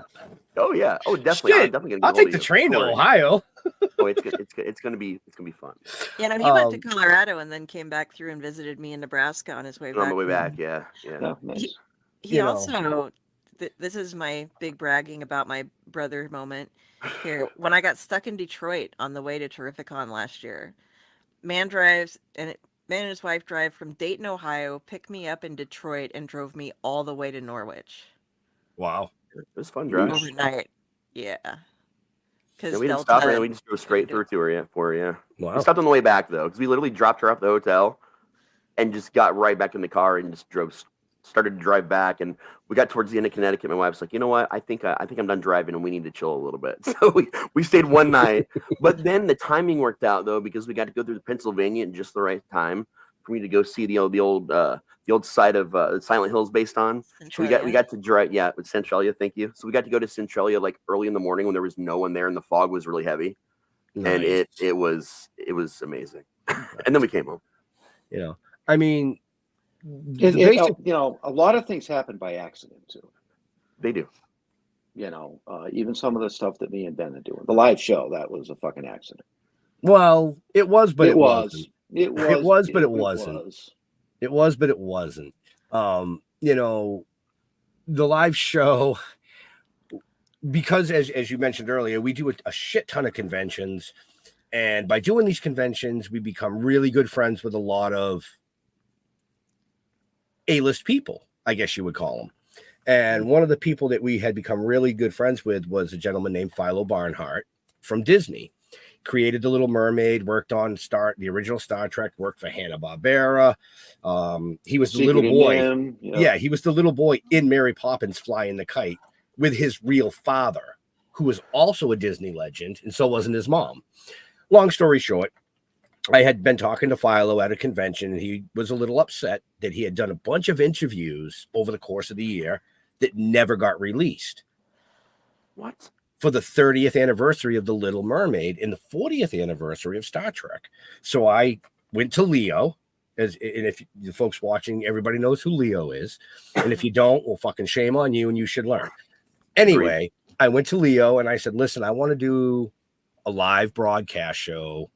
Oh yeah. Oh, definitely. Shit. I'm definitely gonna I'll take the train to Ohio. Oh, it's gonna be fun. Yeah, no, he went to Colorado and then came back through and visited me in Nebraska on his way back. On the way back, yeah. Oh, nice. He also. This is my big bragging about my brother moment here. When I got stuck in Detroit on the way to Terrificon last year, man and his wife drive from Dayton, Ohio, picked me up in Detroit and drove me all the way to Norwich. Wow. It was fun drive. Overnight. Yeah. Because we didn't stop her, we just drove straight through to her, Wow. We stopped on the way back, though, because we literally dropped her off at the hotel and just got right back in the car and just started to drive back. And we got towards the end of Connecticut. My wife's like, you know what? I think I'm done driving and we need to chill a little bit. So we stayed one night. But then the timing worked out, though, because we got to go through Pennsylvania at just the right time for me to go see the old site of Silent Hills based on. So we got to drive, with Centralia. Thank you. So we got to go to Centralia like early in the morning when there was no one there and the fog was really heavy. Nice. And it was amazing. And then we came home. I mean, a lot of things happen by accident too. They do. Even some of the stuff that me and Ben are doing. The live show, that was a fucking accident. Well, it was, but it wasn't. It was, but it wasn't. It was, but it wasn't. The live show, because as you mentioned earlier, we do a shit ton of conventions. And by doing these conventions, we become really good friends with a lot of A-list people, I guess you would call them. And one of the people that we had become really good friends with was a gentleman named Philo Barnhart from Disney. Created The Little Mermaid, worked on the original Star Trek, worked for Hanna-Barbera. He was the little boy. Yeah, he was the little boy in Mary Poppins Flying the Kite with his real father, who was also a Disney legend, and so wasn't his mom. Long story short, I had been talking to Philo at a convention, and he was a little upset that he had done a bunch of interviews over the course of the year that never got released. What? For the 30th anniversary of The Little Mermaid and the 40th anniversary of Star Trek. So I went to Leo, and if the folks watching, everybody knows who Leo is. And if you don't, well, fucking shame on you, and you should learn. Anyway, I went to Leo, and I said, listen, I want to do a live broadcast show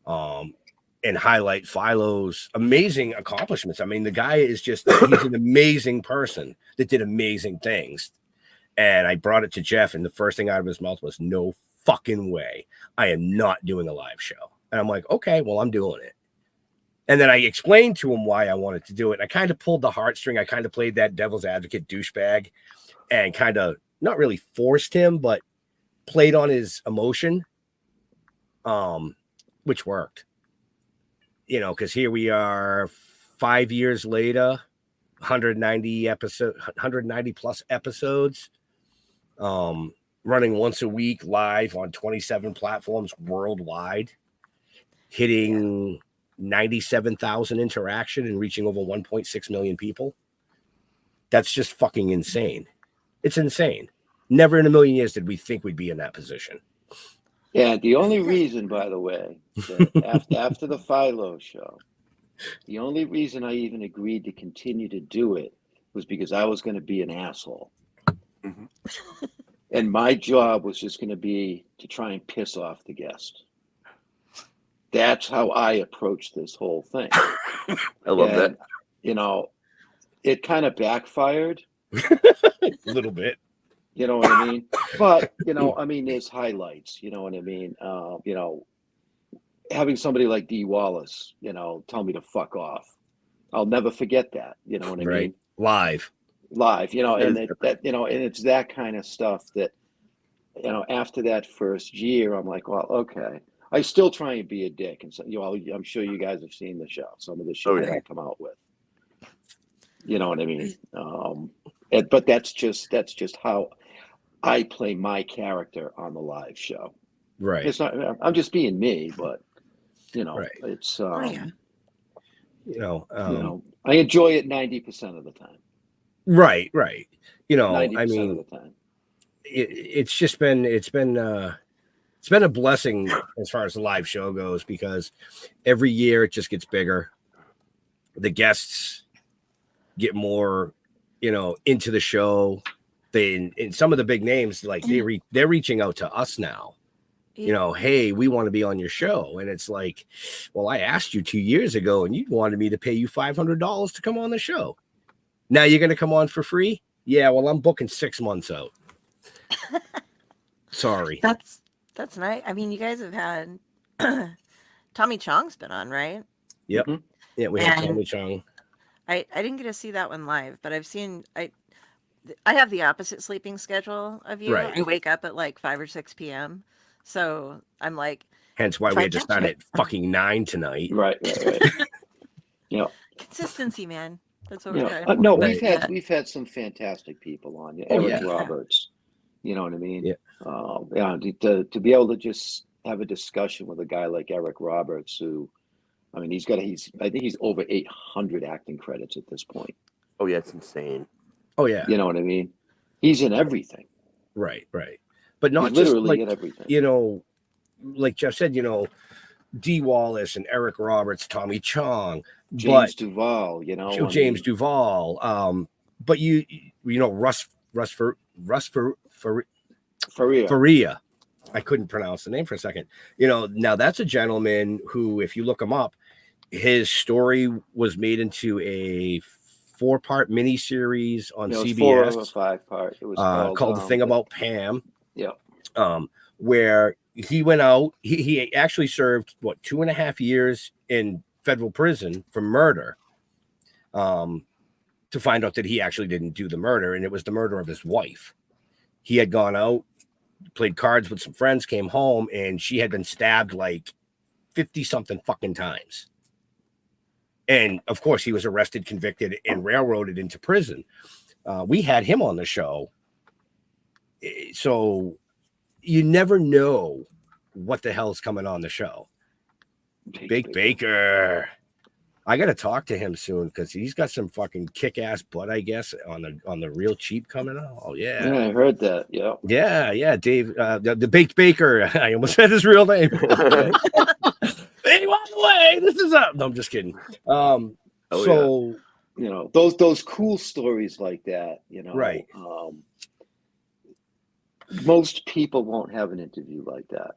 and highlight Philo's amazing accomplishments. I mean, the guy is he's an amazing person that did amazing things. And I brought it to Jeff, and the first thing out of his mouth was, no fucking way. I am not doing a live show. And I'm like, okay, well, I'm doing it. And then I explained to him why I wanted to do it. And I kind of pulled the heartstring. I kind of played that devil's advocate douchebag and kind of not really forced him, but played on his emotion, which worked. You know, because here we are 5 years later, 190 plus episodes, running once a week live on 27 platforms worldwide, hitting 97,000 interaction and reaching over 1.6 million people. That's just fucking insane. It's insane. Never in a million years did we think we'd be in that position. Yeah, the only reason, by the way, that after the Philo show, the only reason I even agreed to continue to do it was because I was going to be an asshole. Mhm. And my job was just going to be to try and piss off the guest. That's how I approached this whole thing. I love that. You know, it kind of backfired. A little bit. You know what I mean? But, you know, I mean, there's highlights, you know what I mean? You know, having somebody like Dee Wallace, you know, tell me to fuck off. I'll never forget that. You know what I mean? Live, you know, and Yeah. that, you know, and it's that kind of stuff that, you know, after that first year, I'm like, well, okay. I still try and be a dick. And so, you know, I'm sure you guys have seen the show, some of the shit that I come out with. You know what I mean? But that's just how I play my character on the live show. right? It's not, I'm just being me, but you know, Right. it's, You know, you know, I enjoy it 90% of the time. right. You know, 90% I mean, of the time. it's been a blessing as far as the live show goes, because every year it just gets bigger. The guests get more, you know, into the show. And some of the big names, like they're reaching out to us now. You know, hey, we want to be on your show. And it's like, well, I asked you 2 years ago and you wanted me to pay you $500 to come on the show. Now you're going to come on for free? Yeah, well, I'm booking 6 months out. Sorry. That's nice. I mean, you guys have had Tommy Chong's been on, right? Yep. Mhm. Yeah, we have And- Tommy Chong. I didn't get to see that one live, but I've seen I have the opposite sleeping schedule of you. Right. I wake up at like 5 or 6 p.m. So I'm like, Hence why If we I had to catch start it- at fucking 9 tonight. Right. You know, consistency, man. That's what you we're know, trying. no, Right. we've had some fantastic people on. Oh, Eric yeah. Roberts, you know what I mean? Yeah. Yeah, to be able to just have a discussion with a guy like Eric Roberts, who, I mean, I think he's over 800 acting credits at this point. Oh yeah, it's insane. Oh, yeah. You know what I mean? He's in everything. Right. But not He's just literally like, in everything. you know, like Jeff said, you know, Dee Wallace and Eric Roberts, Tommy Chong, James Duvall, you know, I James mean, Duvall. But you know, Russ Faria. Faria. I couldn't pronounce the name for a second. You know, now that's a gentleman who, if you look him up, his story was made into a 4-part miniseries on It was CBS. 4 or 5 part. It was Called The Thing About Pam. Yeah. Where he went out, he actually served 2.5 years in federal prison for murder, to find out that he actually didn't do the murder, and it was the murder of his wife. He had gone out, played cards with some friends, came home, and she had been stabbed like 50 something fucking times. And of course, he was arrested, convicted, and railroaded into prison. We had him on the show. So you never know what the hell's coming on the show. Big Baker. I got to talk to him soon because he's got some fucking kick-ass butt, I guess, on the real cheap coming out. Oh, yeah. Yeah, I heard that. Yeah. Yeah. Dave, the Baked Baker. I almost said his real name. Hey, by the way, this is up. No, I'm just kidding. So, you know, those cool stories like that, you know, right. Most people won't have an interview like that.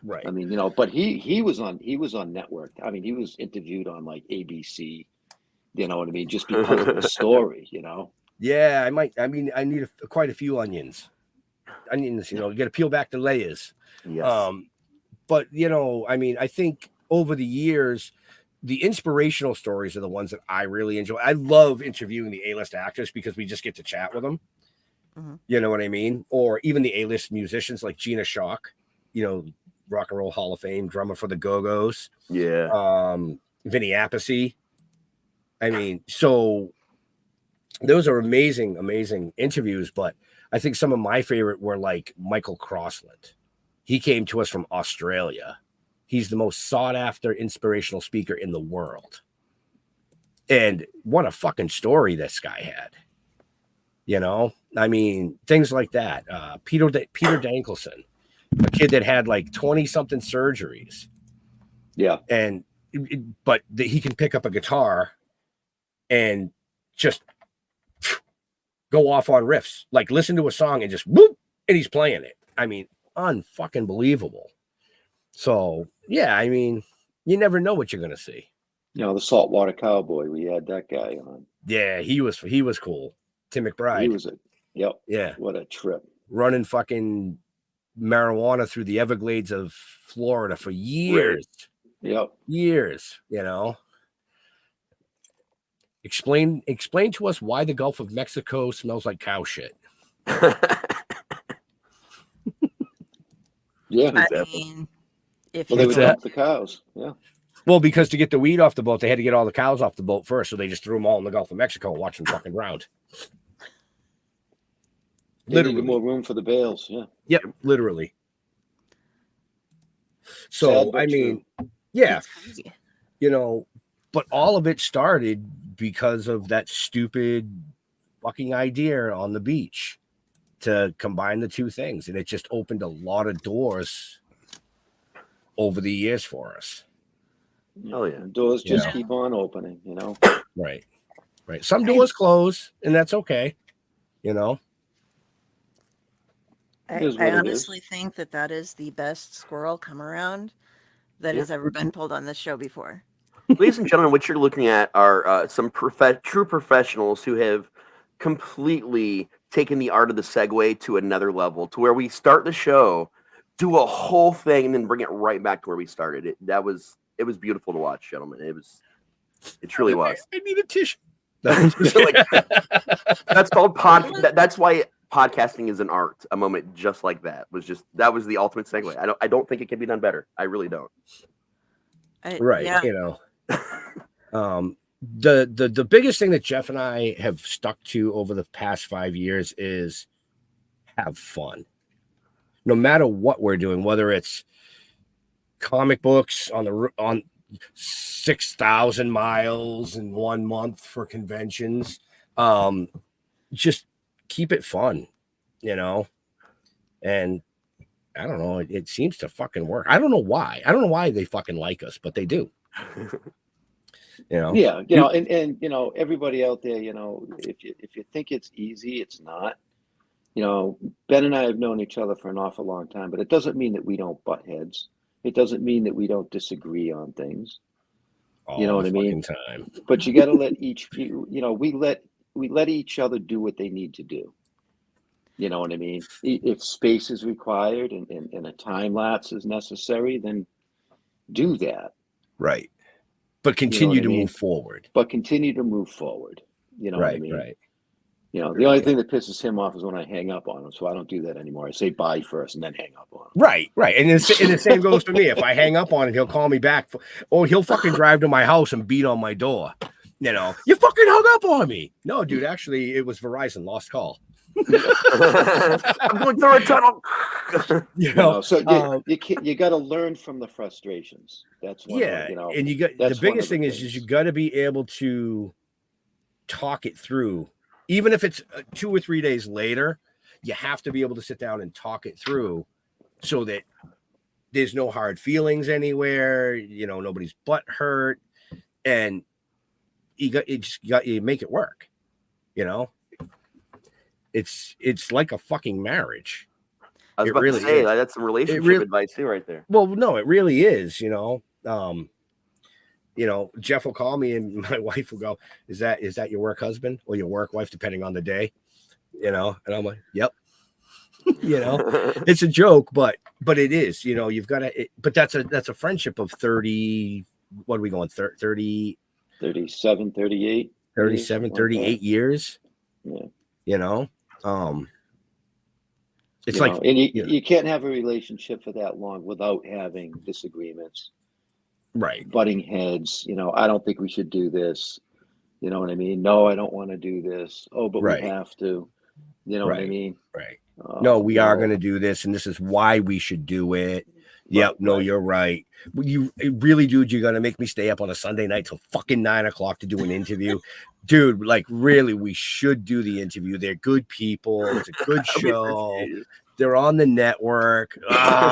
Right. I mean, you know, but he was on network. I mean, he was interviewed on like ABC, you know what I mean? Just because of the story, you know? Yeah, I need quite a few onions, you know, you got to peel back the layers. Yes. But, you know, I mean, I think over the years, the inspirational stories are the ones that I really enjoy. I love interviewing the A-list actors because we just get to chat with them. Mhm. You know what I mean? Or even the A-list musicians like Gina Shock, you know, Rock and Roll Hall of Fame drummer for the Go-Go's. Yeah. Vinny Appice. I mean, so those are amazing, amazing interviews. But I think some of my favorite were like Michael Crossland. He came to us from Australia. He's the most sought after inspirational speaker in the world. And what a fucking story this guy had. You know, I mean, things like that. Peter Dankelson, a kid that had like 20 something surgeries. Yeah. But he can pick up a guitar and just go off on riffs, like listen to a song and just whoop, and he's playing it. I mean, unfucking believable. So yeah, I mean, you never know what you're gonna see. You know, the Saltwater Cowboy, we had that guy on. Yeah, he was cool. Tim McBride. He was yep. Yeah. What a trip. Running fucking marijuana through the Everglades of Florida for years. Yep. Years, you know. Explain to us why the Gulf of Mexico smells like cow shit. Yeah. I mean, if Well, they you would that? dump the cows. Yeah. Well, because to get the weed off the boat, they had to get all the cows off the boat first, so they just threw them all in the Gulf of Mexico and watched them fucking drown. They Literally. needed more room for the bales. Yeah. Yep, literally. Sad, So, but I mean, true. yeah, it's crazy. you know, but all of it started because of that stupid fucking idea on the beach to combine the two things. And it just opened a lot of doors over the years for us. Oh yeah. Doors just Yeah. keep on opening, you know. Right. Right. Some doors close, and that's okay. You know? I It is what it is. honestly think that is the best squirrel come around that has ever been pulled on this show before. Ladies and gentlemen, what you're looking at are some true professionals who have completely taken the art of the segue to another level, to where we start the show, do a whole thing, and then bring it right back to where we started. It was beautiful to watch, gentlemen. It truly was. I need a tissue. Like, that's called that's why podcasting is an art. A moment just like that was the ultimate segue. I don't think it can be done better. I really don't. Right. Yeah. You know, the biggest thing that Jeff and I have stuck to over the past 5 years is have fun. No matter what we're doing, whether it's comic books on 6,000 miles in 1 month for conventions, just keep it fun, you know. And I don't know, it seems to fucking work. I don't know why they fucking like us, but they do. You know. Yeah, you know, and you know, everybody out there, you know, if you think it's easy, it's not. You know, Ben and I have known each other for an awful long time, but it doesn't mean that we don't butt heads. It doesn't mean that we don't disagree on things. You know what I mean? Time. But you got to let we let each other do what they need to do. You know what I mean? If space is required and a time lapse is necessary, then do that. Right. But continue to mean? move forward. But continue to move forward. You know what I mean? Right. You know, the only thing that pisses him off is when I hang up on him. So I don't do that anymore. I say bye first and then hang up on him. Right. And the same goes for me. If I hang up on him, he'll call me back. Or he'll fucking drive to my house and beat on my door. You know, you fucking hung up on me. No, dude, actually, it was Verizon. Lost call. I'm going through a tunnel. You know, so you got to learn from the frustrations. That's one. Yeah, You know, and you got the biggest thing is you got to be able to talk it through, even if it's 2 or 3 days later. You have to be able to sit down and talk it through, so that there's no hard feelings anywhere. You know, nobody's butt hurt, and you make it work. You know. It's like a fucking marriage. I was It about really to say is. that's some relationship advice too, right there. Well, no, it really is. You know, Jeff will call me and my wife will go, "Is that your work husband or your work wife, depending on the day?" You know, and I'm like, "Yep." You know, it's a joke, but it is. You know, you've got to. But that's a friendship of 30. What are we going? 30, 37, 38. 37, 38 years. Yeah. You know, it's you like, know, and you know, you can't have a relationship for that long without having disagreements, right? butting heads. You know, I don't think we should do this. You know what I mean? No, I don't want to do this. Oh, but we Right. have to. You know what I mean? Right. No, we you are know, going to do this, and this is why we should do it. Yep. Right, No, right. you're right. You really, dude, you're going to make me stay up on a Sunday night till fucking 9 o'clock to do an interview. Dude, like, really, we should do the interview. They're good people. It's a good show. They're on the network.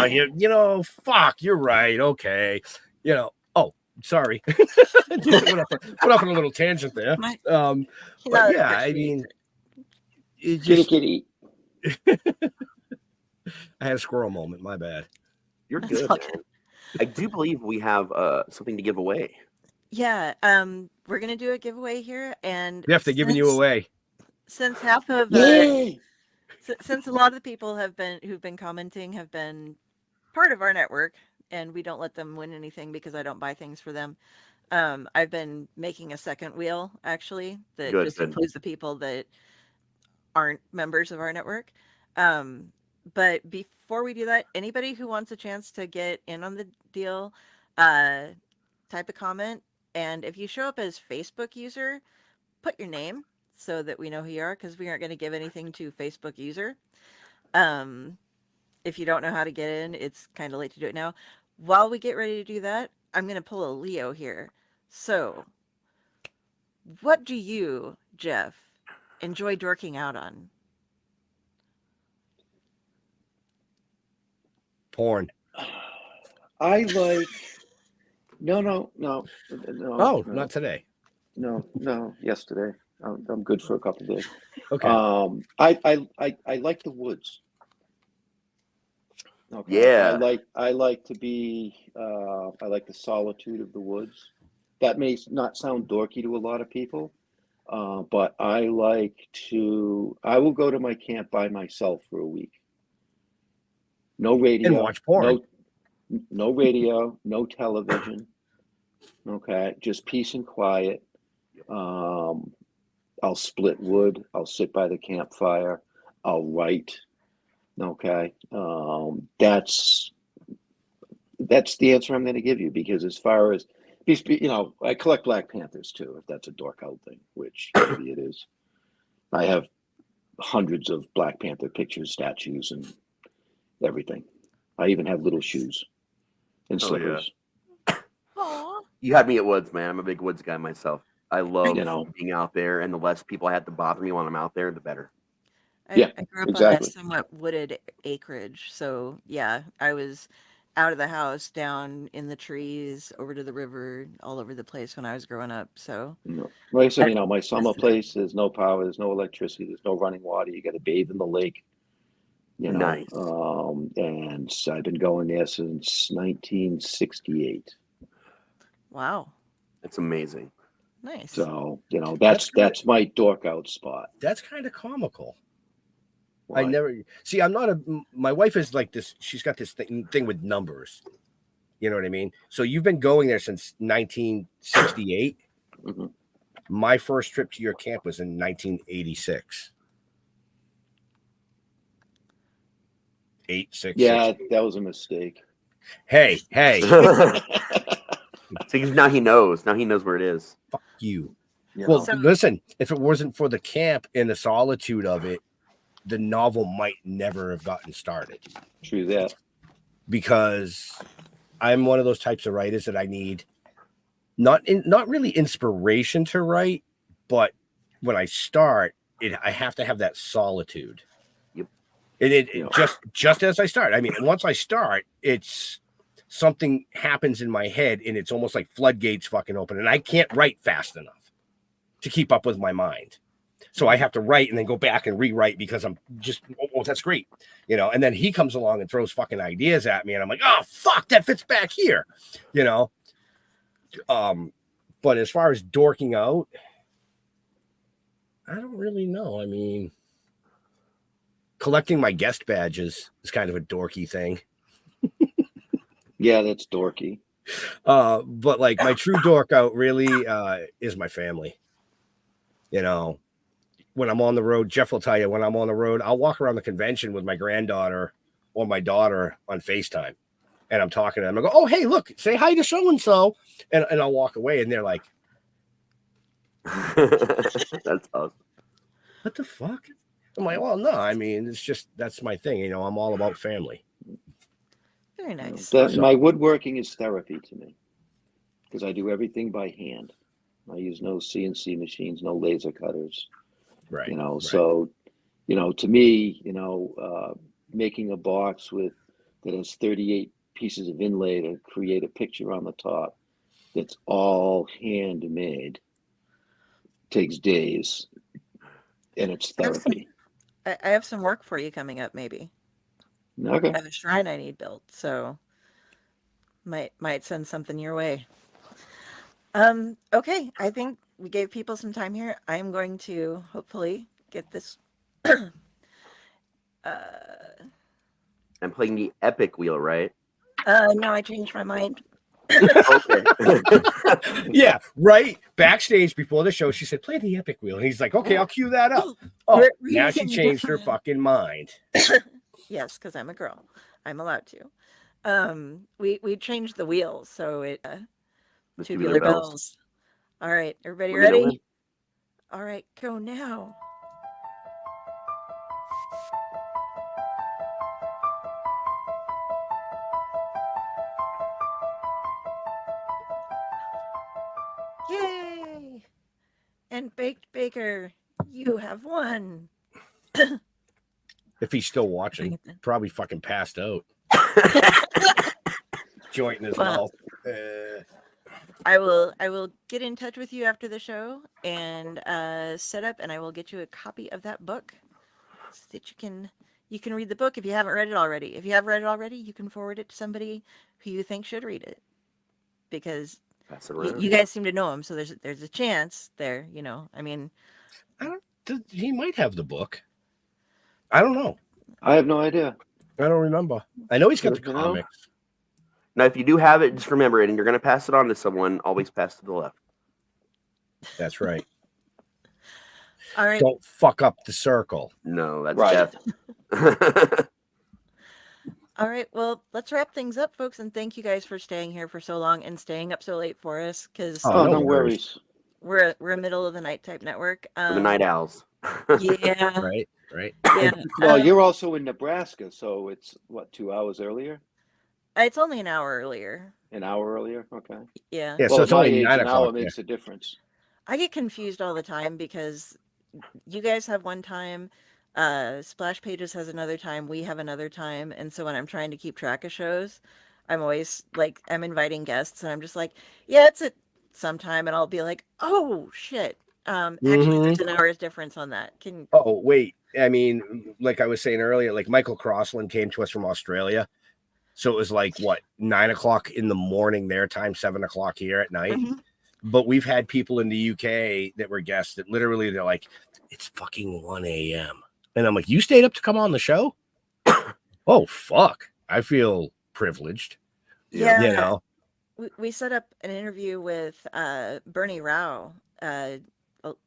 You know, fuck, you're right. Okay. You know, oh, sorry. went off on a little tangent there. But yeah, I mean, it just, kitty. I had a squirrel moment. My bad. You're That's good, all man. good. I do believe we have something to give away. Yeah, we're gonna do a giveaway here, and We have to giving you away. since half of Yay! since a lot of the people who've been commenting have been part of our network, and we don't let them win anything because I don't buy things for them. I've been making a second wheel actually that Good, just good. includes the people that aren't members of our network. But before we do that, anybody who wants a chance to get in on the deal, type a comment, and if you show up as Facebook user, put your name so that we know who you are, because we aren't going to give anything to Facebook user. If you don't know how to get in, it's kind of late to do it now. While we get ready to do that, I'm going to pull a Leo here. So, what do you, Jeff, enjoy dorking out on? Porn. I like. No. Oh, not today. No. Yesterday. I'm good for a couple days. Okay. I like the woods. Okay. Yeah. I like to be. I like the solitude of the woods. That may not sound dorky to a lot of people, but I like to. I will go to my camp by myself for a week. No radio. And watch porn. No radio. No television. Okay, just peace and quiet. I'll split wood. I'll sit by the campfire. I'll write. Okay, that's the answer I'm going to give you, because as far as, you know, I collect Black Panthers too, if that's a dork out thing, which maybe it is. I have hundreds of Black Panther pictures, statues, and everything. I even have little shoes and slippers. Aww. You had me at woods, man. I'm a big woods guy myself. I love You know. being out there, and the less people I had to bother me when I'm out there, the better. I Yeah, grew up exactly. on a somewhat wooded acreage, so yeah, I was out of the house, down in the trees, over to the river, all over the place when I was growing up. So No. Like I said, you know, my summer place, there's no power, there's no electricity, there's no running water. You got to bathe in the lake. You know, Nice. And I've been going there since 1968. wow, It's amazing. nice. So, you know, that's my dork out spot. That's kind of comical. Why? I never see. I'm not my wife is like this. She's got this thing with numbers. You know what I mean? So you've been going there since 1968. Mm-hmm. My first trip to your camp was in 1986. 8, 6. Yeah, 6. that was a mistake. Hey. See, now he knows. Now he knows where it is. Fuck you. You Well, know? So- listen, if it wasn't for the camp and the solitude of it, the novel might never have gotten started, True that. because I'm one of those types of writers that I need not really inspiration to write, but when I start it, I have to have that solitude. Yep. It just as I start. I mean, once I start, it's something happens in my head and it's almost like floodgates fucking open, and I can't write fast enough to keep up with my mind. So I have to write and then go back and rewrite, because I'm just, oh, that's great. You know, and then he comes along and throws fucking ideas at me and I'm like, oh, fuck, that fits back here. You know? But as far as dorking out, I don't really know. I mean, collecting my guest badges is kind of a dorky thing. Yeah, that's dorky. But like my true dork out really is my family. You know, when I'm on the road, Jeff will tell you, when I'm on the road, I'll walk around the convention with my granddaughter or my daughter on FaceTime. And I'm talking to them. I go, oh, hey, look, say hi to so-and-so. And I'll walk away. And they're like, That's awesome. what the fuck? I'm like, well, no, I mean, it's just, that's my thing. You know, I'm all about family. Very nice. My woodworking is therapy to me because I do everything by hand. I use no CNC machines, no laser cutters. Right. You know, right. so, you know, to me, you know, making a box that has 38 pieces of inlay to create a picture on the top that's all handmade takes days, and it's therapy. I have some work for you coming up, maybe. Okay. I have a shrine I need built, so might send something your way. Okay, I think we gave people some time here. I'm going to hopefully get this. I'm playing the epic wheel, right? No, I changed my mind. Okay. Yeah, right. Backstage before the show, she said, play the epic wheel. And he's like, okay, I'll cue that up. Oh, We're now she using changed her different- fucking mind. Yes, because I'm a girl. I'm allowed to. We changed the wheels, so it The tubular bells. All right, everybody Let me know when. ready? All right, go now. Yay! And Baked Baker, you have won. If he's still watching, probably fucking passed out. Joint in his Well, mouth. I will get in touch with you after the show and set up, and I will get you a copy of that book so that you can read the book if you haven't read it already. If you have read it already, you can forward it to somebody who you think should read it, because Pass it around. you guys seem to know him, so there's a chance there. You know, I mean, He might have the book. I don't know. I have no idea. I don't remember. I know he's got the You know? comics. Now, if you do have it, just remember it, and you're going to pass it on to someone. Always pass to the left. That's right. all right. Don't fuck up the circle. No, that's Right. Jeff. All right, well, let's wrap things up, folks, and thank you guys for staying here for so long and staying up so late for us, because Oh, Oh, no no worries. worries. we're a middle of the night type network. For the night owls. Yeah, Right. Right. yeah. Well, you're also in Nebraska, so it's what, 2 hours earlier? It's only an hour earlier. An hour earlier? Okay. Yeah. Yeah. Well, So it's at my only age, 9 an hour o'clock. makes a difference. I get confused all the time because you guys have one time, Splash Pages has another time, we have another time, and so when I'm trying to keep track of shows, I'm always like, I'm inviting guests, and I'm just like, yeah, it's at some time, and I'll be like, oh shit. Actually, there's an hour's difference on that. Oh, wait. I mean, like I was saying earlier, like Michael Crossland came to us from Australia. So it was like, what, 9 o'clock in the morning their time, 7 o'clock here at night. Mhm. But we've had people in the UK that were guests that literally they're like, it's fucking 1 a.m. And I'm like, you stayed up to come on the show? Oh, fuck. I feel privileged. Yeah. You know? We set up an interview with Bernie Rao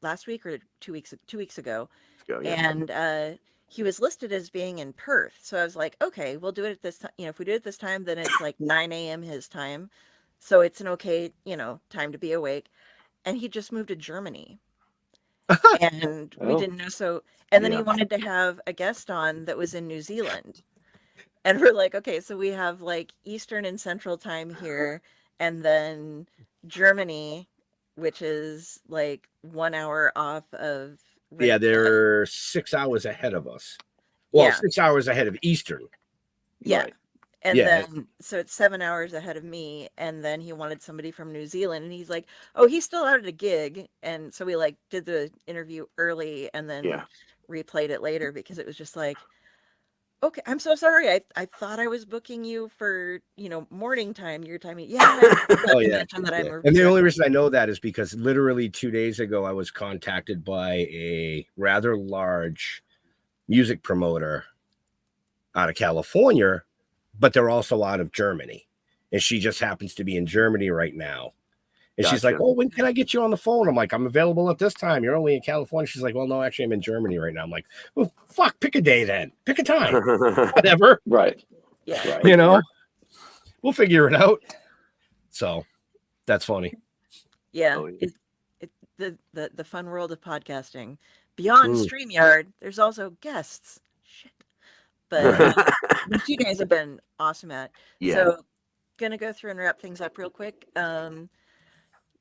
last week or 2 weeks ago, Go, yeah. and he was listed as being in Perth. So I was like, okay, we'll do it at this time. You know, if we do it this time, then it's like 9 a.m. his time, so it's an okay, time to be awake. And he just moved to Germany, and we Oh. didn't know. So, and then he Yeah. wanted to have a guest on that was in New Zealand. And we're like, okay, so we have like Eastern and Central time here, and then Germany, which is like 1 hour off of. Yeah, Red- they're 6 hours ahead of us. Well, Yeah. 6 hours ahead of Eastern. Yeah. Right. And Yeah. then, so it's 7 hours ahead of me. And then he wanted somebody from New Zealand. And he's like, oh, he's still out at a gig. And so we like did the interview early and then Yeah. replayed it later because it was just like, okay, I'm so sorry. I thought I was booking you for, morning time, your time. Yeah. I forgot Oh, to yeah. mention that I'm Yeah. a And the only reason I know that is because literally 2 days ago, I was contacted by a rather large music promoter out of California, but they're also out of Germany. And she just happens to be in Germany right now. And she's like, Gotcha. oh, when can I get you on the phone? I'm like, I'm available at this time. You're only in California. She's like, well, no, actually, I'm in Germany right now. I'm like, well, fuck, pick a day then. Pick a time. Whatever. Right. Yeah. Right. You know, we'll figure it out. So that's funny. Yeah. Oh, yeah. The fun world of podcasting. Beyond StreamYard, there's also guests. Shit. But which you guys have been awesome at. Yeah. So gonna go through and wrap things up real quick.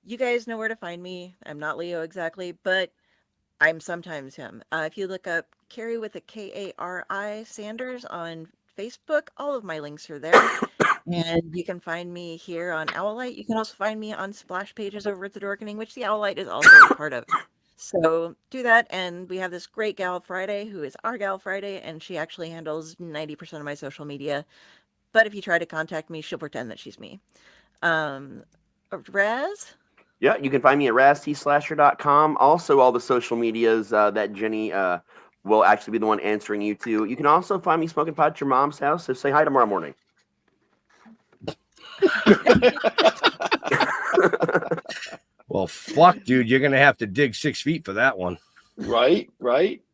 You guys know where to find me. I'm not Leo exactly, but I'm sometimes him. If you look up Carrie with a Kari Sanders on Facebook, all of my links are there. And you can find me here on Owlite. You can also find me on splash pages over at The Dorkening, which the Owlite is also a part of. So do that. And we have this great gal Friday, who is our gal Friday, and she actually handles 90% of my social media. But if you try to contact me, she'll pretend that she's me. Raz? Yeah, you can find me at raztslasher.com. Also, all the social medias that Jenny will actually be the one answering you to. You can also find me smoking pot at your mom's house. So say hi tomorrow morning. Well, fuck, dude, you're gonna have to dig 6 feet for that one. Right.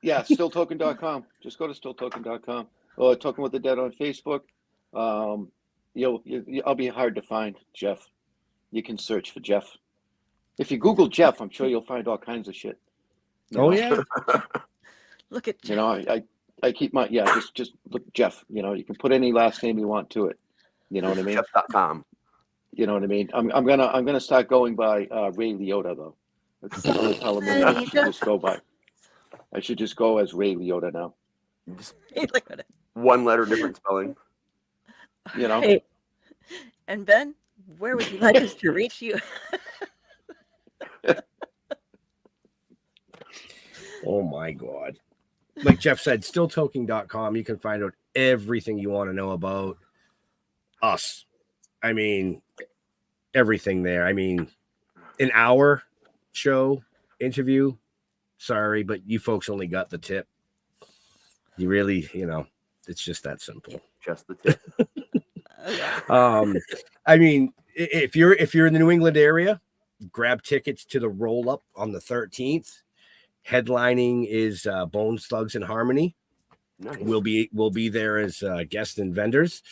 Yeah, stilltoken.com. Just go to stilltoken.com. Or Toking with the Dead on Facebook. I'll be hard to find, Jeff. You can search for Jeff. If you Google Jeff, I'm sure you'll find all kinds of shit. Oh yeah. Look at You know, I keep my just look Jeff. You know, you can put any last name you want to it. You know what I mean? Jeff.com. You know what I mean? I'm gonna start going by Ray Liotta though. That's the only element I should just go by. I should just go as Ray Liotta now. One letter different spelling. You know. Hey. And Ben, where would you like us to reach you? Oh my God. Like Jeff said, stilltoking.com. You can find out everything you want to know about us. I mean, everything there. I mean, an hour show interview. Sorry, but you folks only got the tip. You really, it's just that simple. Just the tip. I mean, if you're in the New England area, grab tickets to the roll up on the 13th. Headlining is Bones, Thugs, and Harmony. Nice. We'll be there as guests and vendors.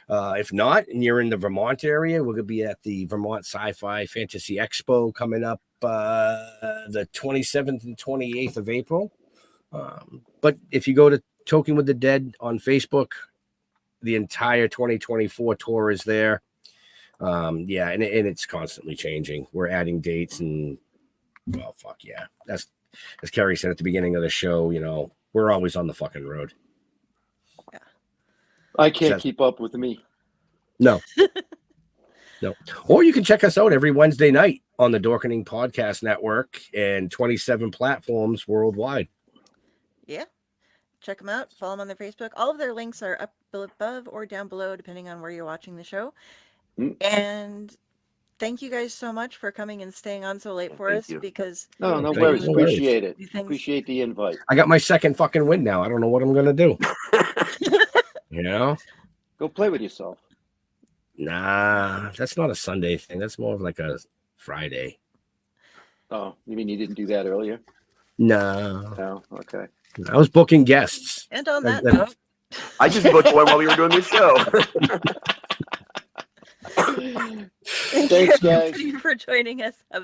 If not, and you're in the Vermont area, we're gonna be at the Vermont Sci-Fi Fantasy Expo coming up the 27th and 28th of April. But if you go to Toking with the Dead on Facebook, the entire 2024 tour is there. And it's constantly changing. We're adding dates and fuck yeah. That's as Carrie said at the beginning of the show, we're always on the fucking road. Yeah. I can't keep up with me. No. No. Or you can check us out every Wednesday night on the Dorkening Podcast Network and 27 platforms worldwide. Yeah. Check them out. Follow them on their Facebook. All of their links are up above or down below, depending on where you're watching the show. And thank you guys so much for coming and staying on so late for us because no Thank worries. you. Appreciate it. Things- Appreciate the invite. I got my second fucking win now. I don't know what I'm gonna do. Go play with yourself. Nah, that's not a Sunday thing. That's more of like a Friday. Oh, you mean you didn't do that earlier? No. No. Okay. I was booking guests. And on that And- note, I just booked one while we were doing this show. thank Thanks, you guys. everybody for joining us. Have a